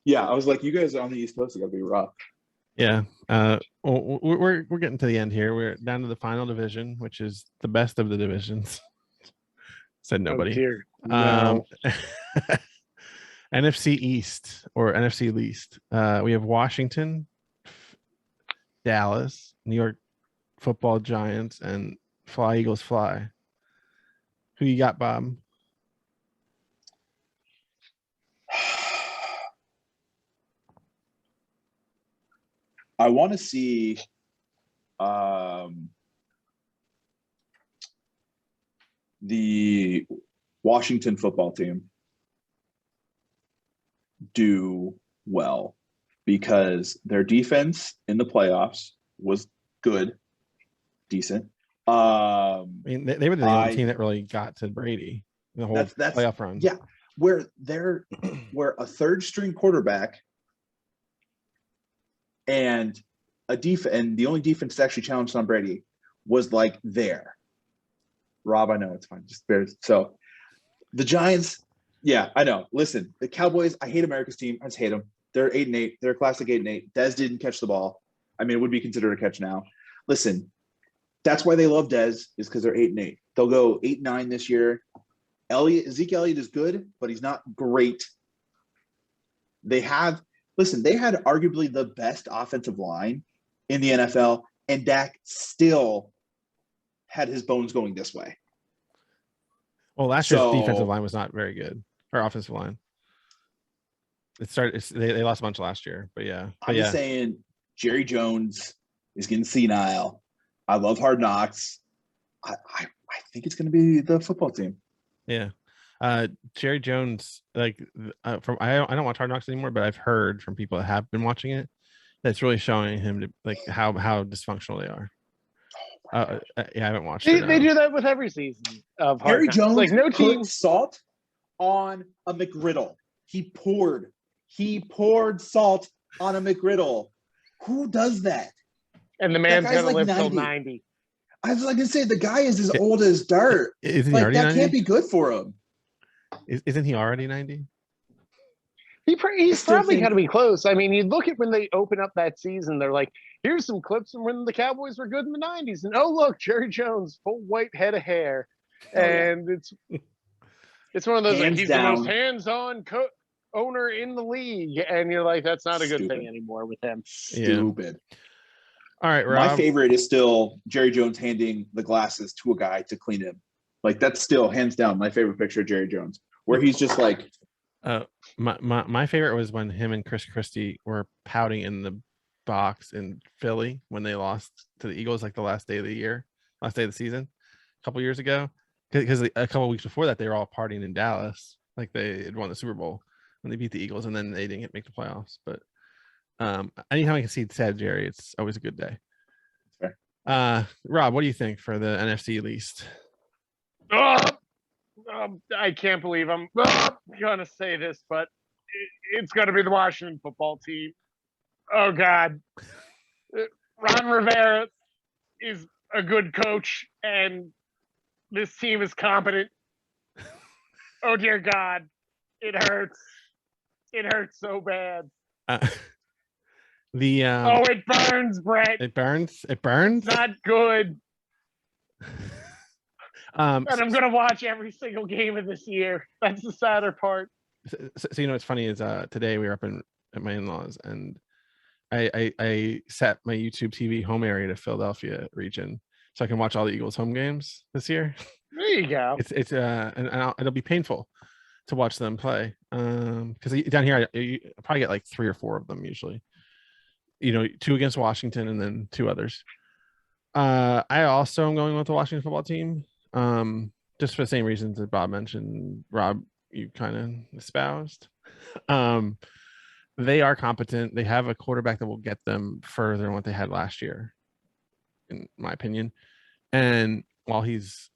Yeah, I was like, you guys on the East Coast are gonna be rough. Yeah. Well, we're getting to the end here. We're down to the final division, which is the best of the divisions. Said nobody. Oh dear. No. NFC East or NFC Least. We have Washington, Dallas, New York Football Giants, and Fly Eagles Fly. Who you got, Bob? I want to see the Washington football team do well because their defense in the playoffs was good, decent. I mean, they were the only team that really got to Brady the whole playoff run. Yeah, where a third string quarterback and and the only defense that actually challenged Tom Brady was like there. Rob, I know it's fine. Just bear. So the Giants, yeah, I know. Listen, the Cowboys, I hate America's team. I just hate them. They're 8-8. They're a classic 8-8. Dez didn't catch the ball. I mean, it would be considered a catch now. Listen, that's why they love Dez, is because they're 8-8. They'll go 8-9 this year. Zeke Elliott is good, but he's not great. They had arguably the best offensive line in the NFL, and Dak still had his bones going this way. Well, last year's defensive line was not very good, or offensive line. They lost a bunch last year, but yeah. I'm just saying, Jerry Jones is getting senile. I love Hard Knocks. I think it's going to be the football team. Yeah. Jerry Jones, I don't watch Hard Knocks anymore, but I've heard from people that have been watching it that's really showing him to like how dysfunctional they are. Yeah, I haven't watched it. They do that with every season of Hard Knocks. Jones like no team put salt on a McGriddle. He poured salt on a McGriddle. Who does that? And the man's gonna live till 90. I was like to say, the guy is as old as dirt. Isn't he already 90? That can't be good for him. Isn't he already 90? He's probably got to be close. I mean, you look at when they open up that season, they're like, here's some clips from when the Cowboys were good in the 90s. And oh, look, Jerry Jones, full white head of hair. And it's one of those, like, he's the most hands-on owner in the league. And you're like, that's not a good thing anymore with him. Stupid. Yeah. All right, Rob. My favorite is still Jerry Jones handing the glasses to a guy to clean him. Like, that's still hands down my favorite picture of Jerry Jones, where he's just like, my favorite was when him and Chris Christie were pouting in the box in Philly when they lost to the Eagles, like the last day of the season, a couple years ago. Because a couple weeks before that, they were all partying in Dallas, like they had won the Super Bowl when they beat the Eagles, and then they didn't make the playoffs. But anytime I can see sad Jerry, it's always a good day. Fair. Rob, what do you think for the NFC Least? I can't believe I'm gonna say this, but it's gonna be the Washington football team. Oh God, Ron Rivera is a good coach, and this team is competent. Oh dear God, it hurts. It hurts so bad. It burns, Brett. It burns. It burns. It's not good. And I'm gonna watch every single game of this year. That's the sadder part. So you know what's funny is today we were up at my in-laws, and I set my YouTube TV home area to Philadelphia region so I can watch all the Eagles home games this year. There you go. And it'll be painful to watch them play because down here I probably get like 3 or 4 of them usually. 2 against Washington and then 2 others. I also am going with the Washington football team. Just for the same reasons that Bob mentioned, Rob, you kind of espoused. They are competent. They have a quarterback that will get them further than what they had last year, in my opinion. And while he's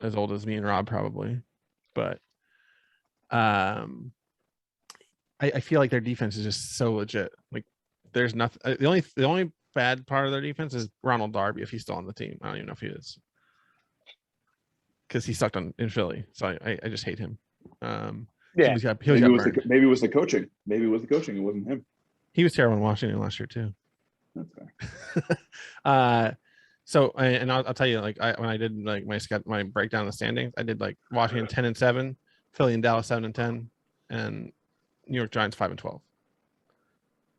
as old as me and Rob probably, but I feel like their defense is just so legit. Like there's nothing. The only bad part of their defense is Ronald Darby, if he's still on the team. I don't even know if he is, because he sucked in Philly. So I just hate him. Yeah. He got Maybe burned. maybe it was the coaching. Maybe it was the coaching. It wasn't him. He was terrible in Washington last year too. That's fair. So and I'll tell you, like when I did like my breakdown of the standings, I did like Washington 10-7, Philly and Dallas 7-10, and New York Giants 5-12.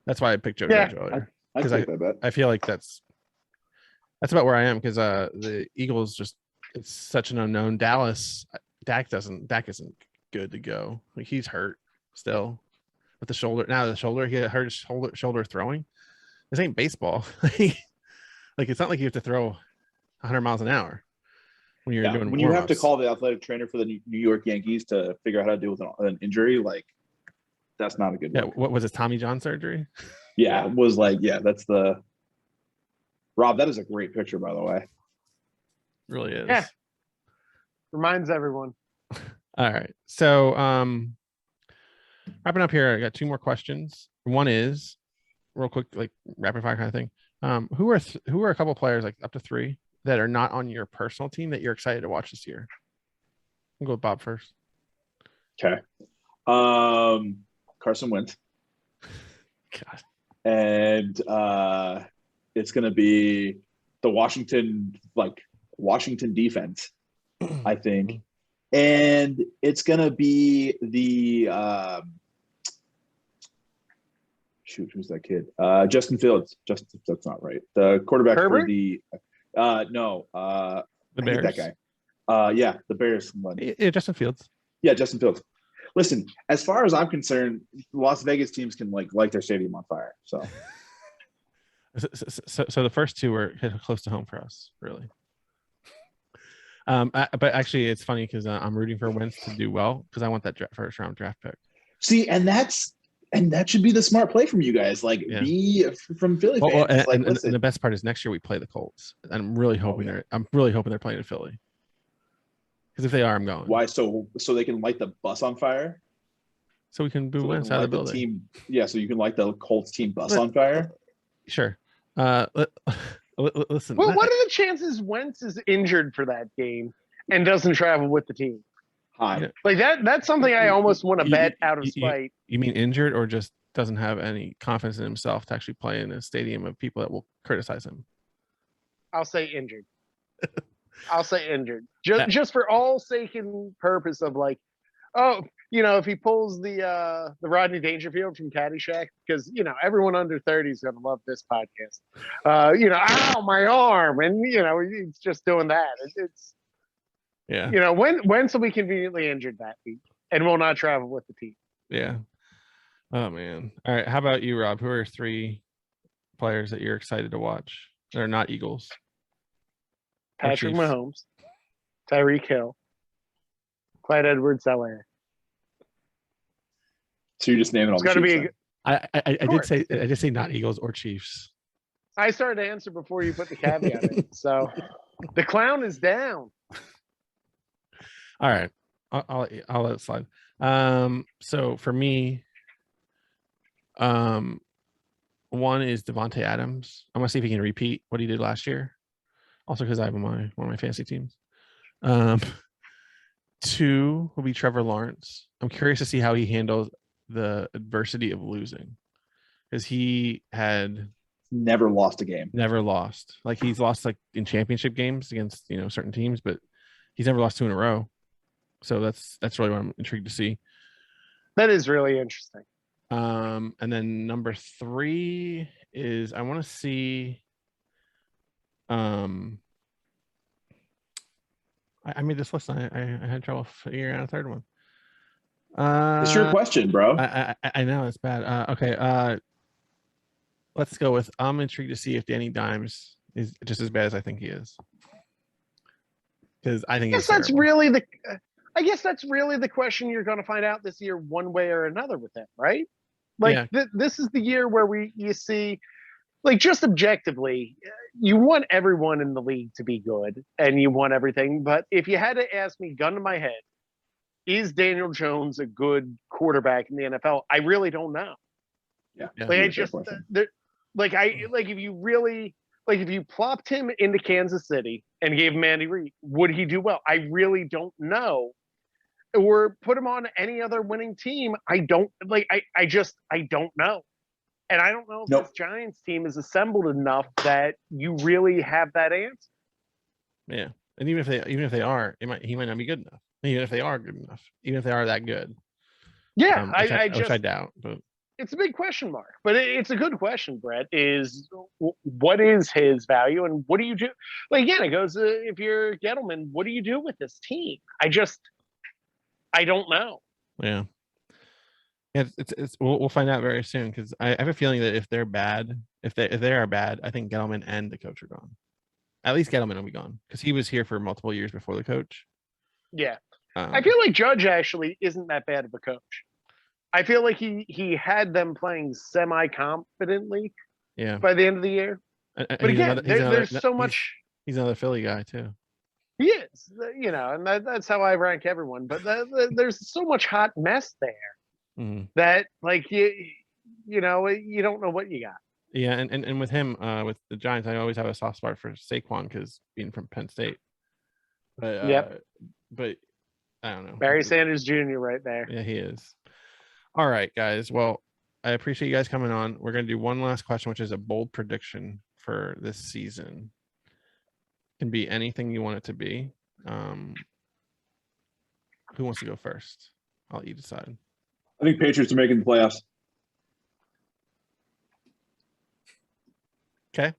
That's why I picked Joe Judge earlier. I take that bet. I feel like that's about where I am because the Eagles just it's such an unknown. Dallas, Dak isn't good to go. Like he's hurt still with the shoulder. Now the shoulder, he hurt his shoulder throwing. This ain't baseball. Like it's not like you have to throw 100 miles an hour when you're doing. When you have to call the athletic trainer for the New York Yankees to figure out how to deal with an injury, like that's not a good one. What was it? Tommy John surgery? Yeah, it was like that's the. Rob, that is a great picture, by the way. Really is. Yeah. Reminds everyone. All right. So wrapping up here, I got two more questions. One is real quick, like rapid fire kind of thing. Who are a couple players, like up to 3, that are not on your personal team that you're excited to watch this year? I'll go with Bob first. Okay. Carson Wentz. God. And it's going to be the Washington defense, I think. And it's going to be the who's that kid? Justin Fields. That's not right. The quarterback Herbert? for the the Bears. that guy. Yeah, the Bears. Yeah, Justin Fields. Yeah, Justin Fields. Listen, as far as I'm concerned, Las Vegas teams can light their stadium on fire. So the first two were hit close to home for us, really. But actually, it's funny because I'm rooting for Wentz to do well because I want that first round draft pick. See, and that should be the smart play from you guys. Like, be from Philly fans. And the best part is next year we play the Colts, and I'm really hoping they're playing in Philly. Because if they are, I'm going. Why? So they can light the bus on fire. So we can boo Wentz out of the building. Team, yeah, so you can light the Colts team bus on fire. Sure. Listen. Well, what are the chances Wentz is injured for that game and doesn't travel with the team? High. Like that's something I almost want to bet out of spite. You mean injured or just doesn't have any confidence in himself to actually play in a stadium of people that will criticize him? I'll say injured. I'll say injured. Just for all sake and purpose of like, oh, if he pulls the Rodney Dangerfield from Caddyshack, because everyone under 30 is gonna love this podcast. Ow, my arm, and he's just doing that. It's yeah. Wentz will be conveniently injured that week and will not travel with the team. Yeah. Oh man. All right. How about you, Rob? Who are 3 players that you're excited to watch that are not Eagles? Patrick Mahomes, Tyreek Hill, Clyde Edwards-Helaire. So you're just naming all the Chiefs. I did say not Eagles or Chiefs. I started to answer before you put the caveat in. So the clown is down. All right. I'll let it slide. So for me, one is Devonte Adams. I'm gonna see if he can repeat what he did last year. Also, because I have one of my fantasy teams. 2 will be Trevor Lawrence. I'm curious to see how he handles the adversity of losing, because he had never lost a game. Never lost. Like he's lost like in championship games against certain teams, but he's never lost 2 in a row. So that's really what I'm intrigued to see. That is really interesting. And then number 3 is I want to see. I made this list. I had trouble figuring out a third one. It's your question, bro. I know it's bad. Okay. Let's go with. I'm intrigued to see if Danny Dimes is just as bad as I think he is. Because I guess that's really the question you're going to find out this year, one way or another, with him, right? Like this is the year where you see, like, just objectively, you want everyone in the league to be good and you want everything. But if you had to ask me, gun to my head, is Daniel Jones a good quarterback in the NFL? I really don't know. Yeah. Like if you plopped him into Kansas City and gave him Andy Reid, would he do well? I really don't know. or put him on any other winning team. I don't like. I don't know, and I don't know if this Giants team is assembled enough that you really have that answer. Yeah, and even if they are, he might not be good enough. Even if they are good enough, even if they are that good. Yeah, which I doubt, but it's a big question mark. But it's a good question, Brett. Is what is his value, and what do you do? Like again, it goes if you're Gettleman, what do you do with this team? I don't know. Yeah. Yeah, we'll find out very soon because I have a feeling that if they're bad, if they are bad, I think Gettleman and the coach are gone. At least Gettleman will be gone because he was here for multiple years before the coach. Yeah, I feel like Judge actually isn't that bad of a coach. I feel like he had them playing semi-confidently. Yeah. By the end of the year, but again, there's so much. He's another Philly guy too. He is, and that's how I rank everyone. But there's so much hot mess there that, like, you don't know what you got. Yeah, and with him, with the Giants, I always have a soft spot for Saquon because being from Penn State. But but I don't know. Barry Sanders Jr. right there. Yeah, he is. All right, guys. Well, I appreciate you guys coming on. We're going to do one last question, which is a bold prediction for this season. Can be anything you want it to be. Who wants to go first? I'll let you decide. I think Patriots are making the playoffs. Okay.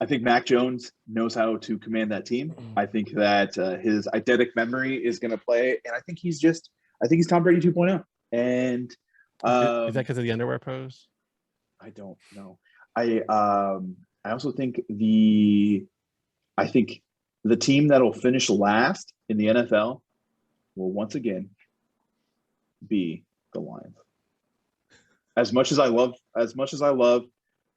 I think Mac Jones knows how to command that team. I think that his eidetic memory is going to play, and I think he's Tom Brady 2.0. And is that because of the underwear pose? I don't know. I also think the team that will finish last in the NFL will once again be the Lions. As much as I love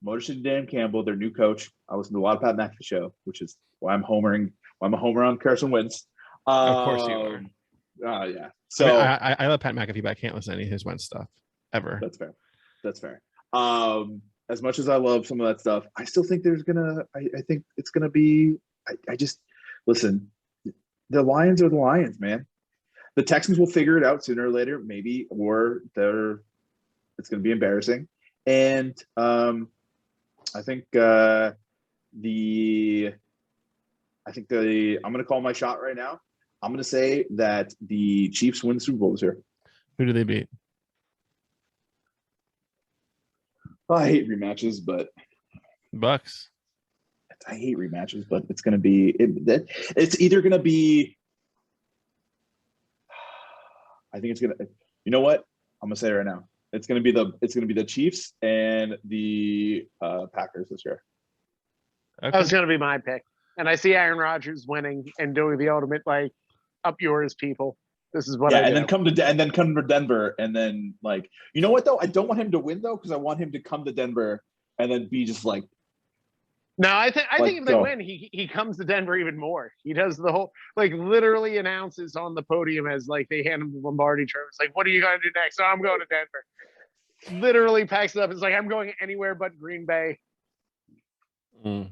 Motor City Dan Campbell, their new coach, I listen to a lot of Pat McAfee show, which is why I'm a homer on Carson Wentz. Of course you are. Yeah. So I love Pat McAfee, but I can't listen to any of his Wentz stuff ever. That's fair. As much as I love some of that stuff, I still think I think it's gonna be. I just listen. The Lions are the Lions, man. The Texans will figure it out sooner or later, maybe, or it's gonna be embarrassing. And I think I'm gonna call my shot right now. I'm gonna say that the Chiefs win the Super Bowl this year. Who do they beat? I hate rematches, but Bucks. I hate rematches, but it's gonna be it's either gonna be. I think it's gonna. You know what? I'm gonna say it right now. It's gonna be the Chiefs and the Packers this year. Okay. That was gonna be my pick, and I see Aaron Rodgers winning and doing the ultimate like up yours, people. This is what I do. And then come to Denver, and then like you know what though? I don't want him to win though because I want him to come to Denver and then be just like. No, I think if they win, he comes to Denver even more. He does the whole like literally announces on the podium as like they hand him the Lombardi trophy. It's like, what are you going to do next? So I'm going to Denver. Literally packs it up. It's like I'm going anywhere but Green Bay. All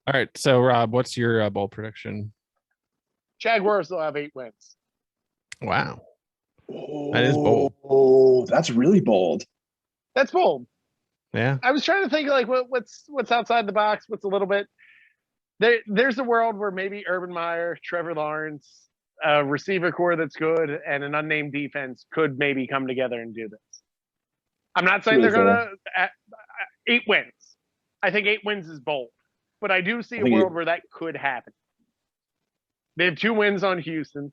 right, so Rob, what's your bold prediction? Jaguars will have 8 wins. Wow, that is bold. Oh, that's really bold. That's bold. Yeah, I was trying to think like what's outside the box. What's a little bit there's a world where maybe Urban Meyer, Trevor Lawrence, a receiver core that's good, and an unnamed defense could maybe come together and do this. I'm not saying they're gonna 8 wins. I think 8 wins is bold, but I do see a world where that could happen. They have 2 wins on Houston.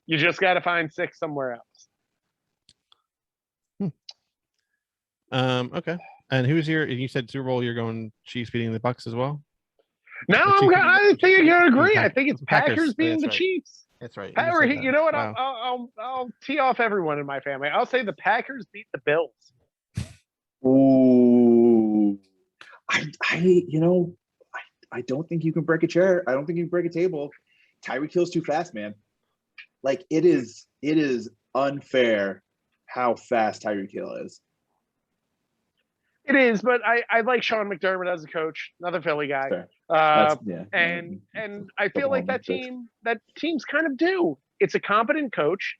You just got to find 6 somewhere else. Okay. And you said Super Bowl, you're going Chiefs beating the Bucks as well? No, I think you're agree. I think it's Packers beating the Chiefs. That's right. You know what? Wow. I'll tee off everyone in my family. I'll say the Packers beat the Bills. Ooh. I don't think you can break a chair. I don't think you can break a table. Tyreek Hill's too fast, man. Like it is unfair how fast Tyreek Hill is. It is, but I like Sean McDermott as a coach, another Philly guy. Fair. Yeah. And I feel like that team's kind of due. It's a competent coach,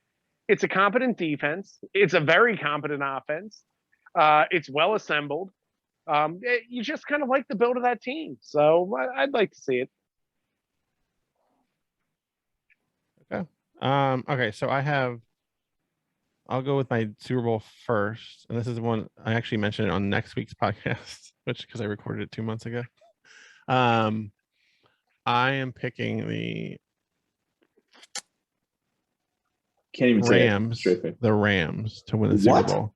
it's a competent defense, it's a very competent offense. It's well assembled. You just kind of like the build of that team, so I'd like to see it. Okay. Okay, so I'll go with my Super Bowl first, and this is one I actually mentioned it on next week's podcast, which because I recorded it 2 months ago. I am picking the Can't even Rams, say it. the Rams to win the Super Bowl,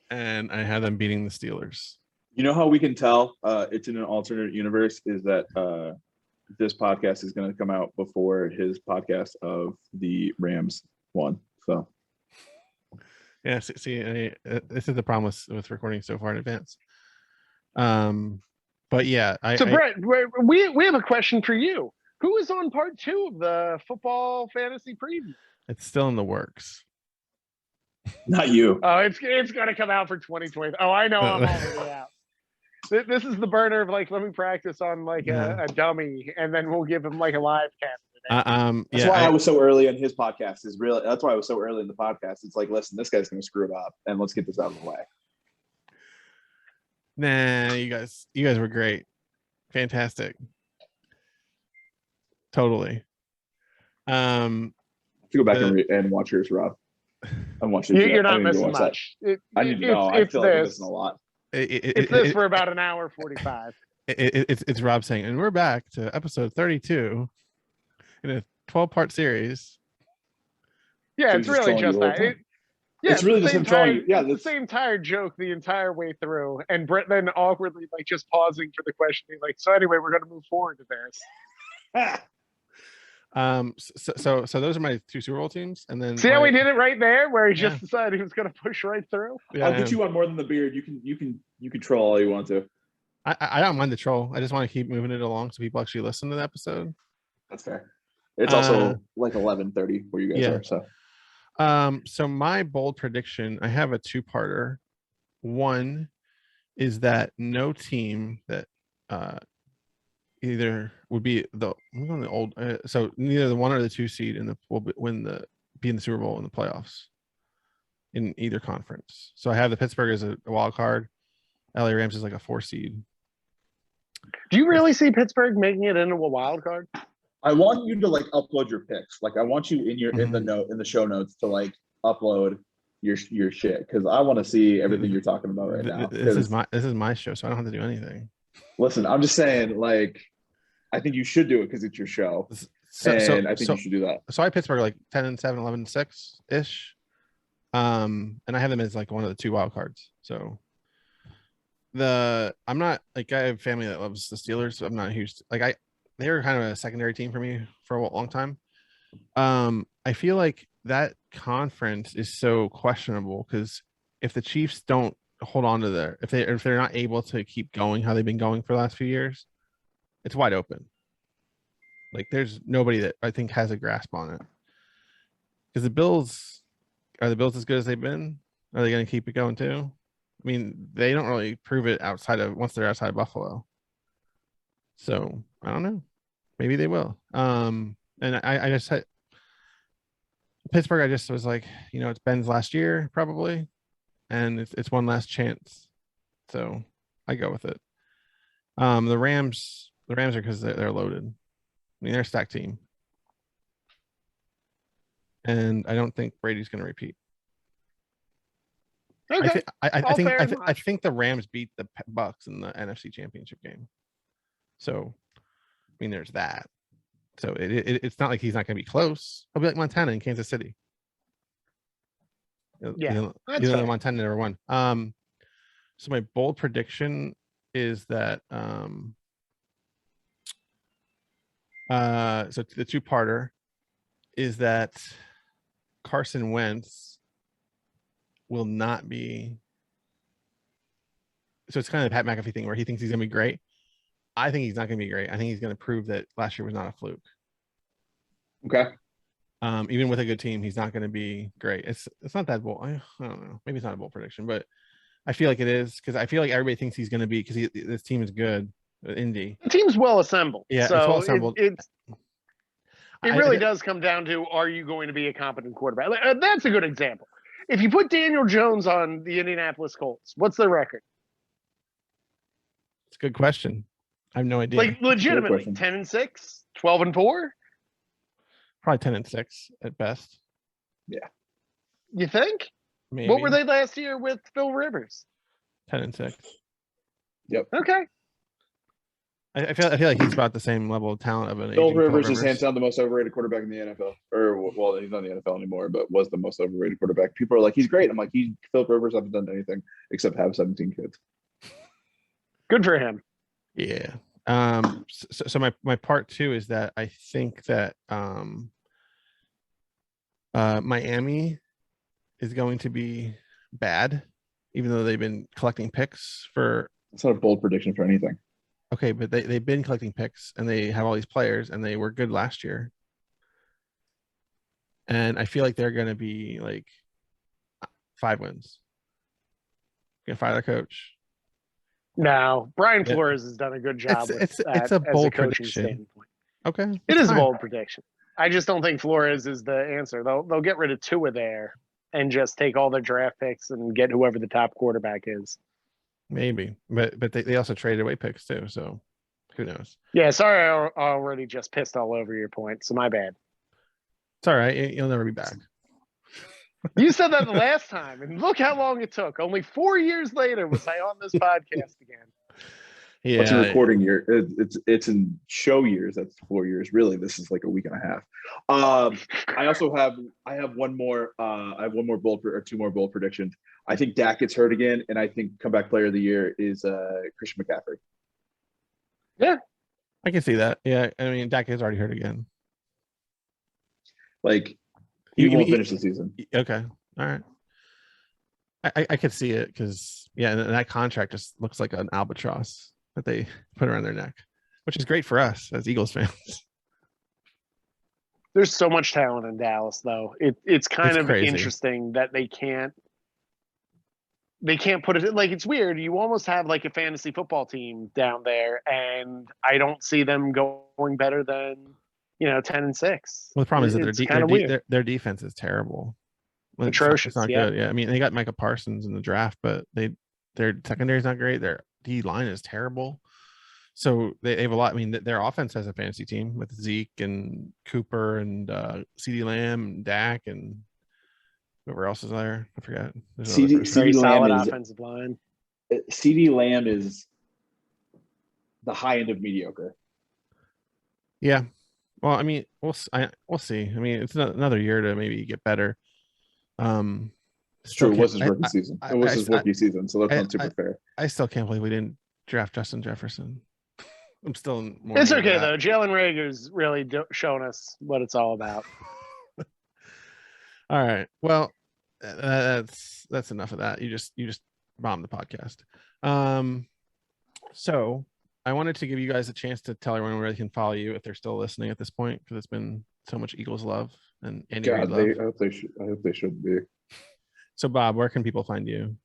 and I have them beating the Steelers. You know how we can tell it's in an alternate universe is that this podcast is going to come out before his podcast of the Rams one. So, yeah, see, this is the problem with recording so far in advance. But yeah, Brett, we have a question for you. Who is on part 2 of the football fantasy preview? It's still in the works. Not you. Oh, it's going to come out for 2020. Oh, I know, I'm already out. This is the burner of like, let me practice on like a dummy, and then we'll give him like a live cast. That's why I was so early in his podcast. That's why I was so early in the podcast. It's like, listen, this guy's going to screw it up, and let's get this out of the way. Nah, you guys were great, fantastic, totally. I have to go back and watch yours, Rob. I'm watching. You're not missing much. I need to know. I feel like I'm missing a lot. It's this for about an hour 45. It's Rob saying, and we're back to episode 32 in a 12-part series. Yeah, it's really just that. It's really just him trolling you. Yeah, it's the same tired joke the entire way through, and Brett then awkwardly like just pausing for the question, like, so anyway, we're going to move forward to this. Ah. So those are my 2 Super Bowl teams, and then see how we did it right there, where he just decided he was going to push right through. Yeah, I'll get you on more than the beard. You can troll all you want to. I don't mind the troll. I just want to keep moving it along so people actually listen to the episode. That's fair. It's also like 11:30 where you guys are. So my bold prediction, I have a 2-parter. One is that no team that either would be so neither the 1 or the 2 seed will be in the Super Bowl in the playoffs in either conference. So I have the Pittsburgh as a wild card. LA Rams is like a 4 seed. Do you really see Pittsburgh making it into a wild card? I want you to like upload your picks. Like I want you in the show notes to like upload your shit, because I want to see everything you're talking about right now. This is my show, so I don't have to do anything. Listen, I'm just saying, like, I think you should do it because it's your show, and I think you should do that. So I Pittsburgh like 10-7, 11-6 ish, and I have them as like one of the 2 wild cards. So I'm not like, I have family that loves the Steelers, so I'm not a huge they were kind of a secondary team for me for a long time. I feel like that conference is so questionable because if the Chiefs don't hold on to if they're not able to keep going how they've been going for the last few years, it's wide open. Like there's nobody that I think has a grasp on it. Because the Bills as good as they've been? Are they going to keep it going too? I mean, they don't really prove it once they're outside of Buffalo. So I don't know. Maybe they will. And I just had Pittsburgh. I just was like, it's Ben's last year probably, and it's one last chance. So I go with it. The Rams are because they're loaded. I mean, they're a stacked team, and I don't think Brady's going to repeat. Okay. I think the Rams beat the Bucks in the NFC Championship game. So, I mean, there's that. So it's not like he's not going to be close. He'll be like Montana in Kansas City. Yeah, Montana never won. So my bold prediction is that so the 2-parter is that Carson Wentz will not be. So it's kind of the Pat McAfee thing where he thinks he's going to be great. I think he's not going to be great. I think he's going to prove that last year was not a fluke. Okay. Even with a good team, he's not going to be great. It's not that bold. I don't know. Maybe it's not a bold prediction, but I feel like it is because I feel like everybody thinks he's going to be because this team is good. Indy. The team's well assembled. Yeah, so it's well assembled. It really does come down to, are you going to be a competent quarterback? That's a good example. If you put Daniel Jones on the Indianapolis Colts, what's their record? It's a good question. I have no idea. Like legitimately, 10-6, 12-4? Probably 10-6 at best. Yeah. You think? Maybe. What were they last year with Phil Rivers? 10-6. Yep. Okay. I feel like he's about the same level of talent of an Phil Rivers is hands down the most overrated quarterback in the NFL. Or well, he's not in the NFL anymore, but was the most overrated quarterback. People are like, he's great. I'm like, Phil Rivers hasn't done anything except have 17 kids. Good for him. Yeah. So my part 2 is that I think that Miami is going to be bad, even though they've been collecting picks for. It's not a bold prediction for anything. Okay, but they've been collecting picks and they have all these players and they were good last year. And I feel like they're going to be like 5 wins. Going to fire their coach. No, Brian Flores has done a good job. It's a bold prediction. Standpoint. Okay, it is a bold prediction. I just don't think Flores is the answer. They'll get rid of Tua there and just take all their draft picks and get whoever the top quarterback is. Maybe, but they also traded away picks too, so who knows? Yeah, sorry, I already just pissed all over your point, so my bad. It's all right. You'll never be back. You said that the last time, and look how long it took. Only 4 years later was I on this podcast again. Yeah, it's a recording year. It's in show years. That's 4 years. Really, this is like a week and a half. I also have one more. I have one more bold or 2 more bold predictions. I think Dak gets hurt again, and I think comeback player of the year is Christian McCaffrey. Yeah, I can see that. Yeah, I mean Dak is already hurt again. Like he won't finish the season. Okay, all right. I could see it because and that contract just looks like an albatross that they put around their neck, which is great for us as Eagles fans. There's so much talent in Dallas, though. It's kind of crazy. Interesting that they can't put it like it's weird. You almost have like a fantasy football team down there, and I don't see them going better than 10-6. Well, the problem is that their defense is terrible. Atrocious. It's not good. Yeah, I mean they got Micah Parsons in the draft, but their secondary is not great. Their D line is terrible. So they have a lot. I mean, their offense has a fantasy team with Zeke and Cooper and CeeDee Lamb and Dak and whoever else is there. I forget. CeeDee Lamb is offensive line. CeeDee Lamb is the high end of mediocre. Yeah. Well, I mean, we'll see. I mean, it's another year to maybe get better. It's true. It was his rookie season. It was his rookie season, so that's not super fair. I still can't believe we didn't draft Justin Jefferson. I'm still more. It's okay though. Jalen Reagor's really shown us what it's all about. All right. Well, that's enough of that. You just bombed the podcast. So I wanted to give you guys a chance to tell everyone where they can follow you if they're still listening at this point, because it's been so much Eagles love and Andy Reid love. I hope they should be. So Bob, where can people find you?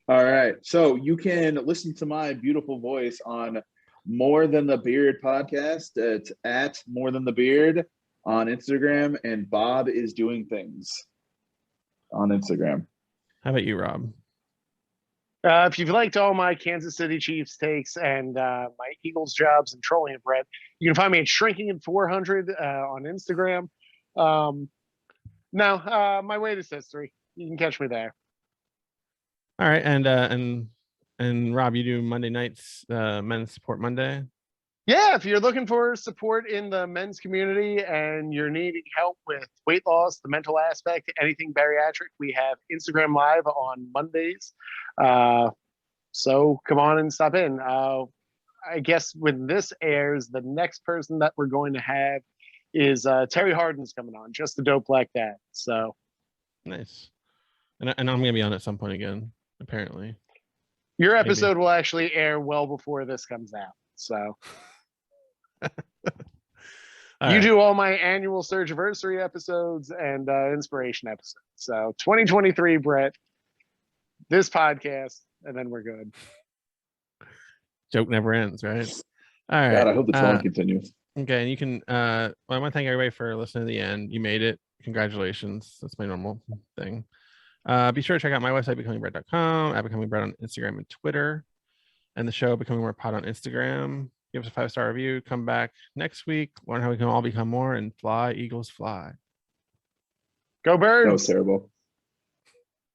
All right. So you can listen to my beautiful voice on More Than the Beard podcast. It's at More Than the Beard on Instagram, and Bob is doing things on Instagram. How about you, Rob? If you've liked all my Kansas City Chiefs takes and my Eagles jobs and trolling of Brett, you can find me at Shrinking at 400 on Instagram. My latest history. You can catch me there. All right, and Rob, you do Monday nights, Men's Support Monday. Yeah, if you're looking for support in the men's community and you're needing help with weight loss, the mental aspect, anything bariatric, we have Instagram Live on Mondays. So come on and stop in. I guess when this airs, the next person that we're going to have is Terry Harden's coming on, just a dope like that. So nice. And I'm going to be on at some point again, apparently. Your episode will actually air well before this comes out. So you do all my annual Surgiversary episodes and inspiration episodes. So 2023, Brett, this podcast, and then we're good. Joke never ends, right? All right. God, I hope the trolling continues. Okay, and you can well, I want to thank everybody for listening to the end. You made it. Congratulations. That's my normal thing. Be sure to check out my website, becomingbread.com, at Becoming Bread on Instagram and Twitter, and the show Becoming More Pod on Instagram. Give us a 5-star review. Come back next week. Learn how we can all become more and fly, Eagles, fly. Go Birds. That was terrible.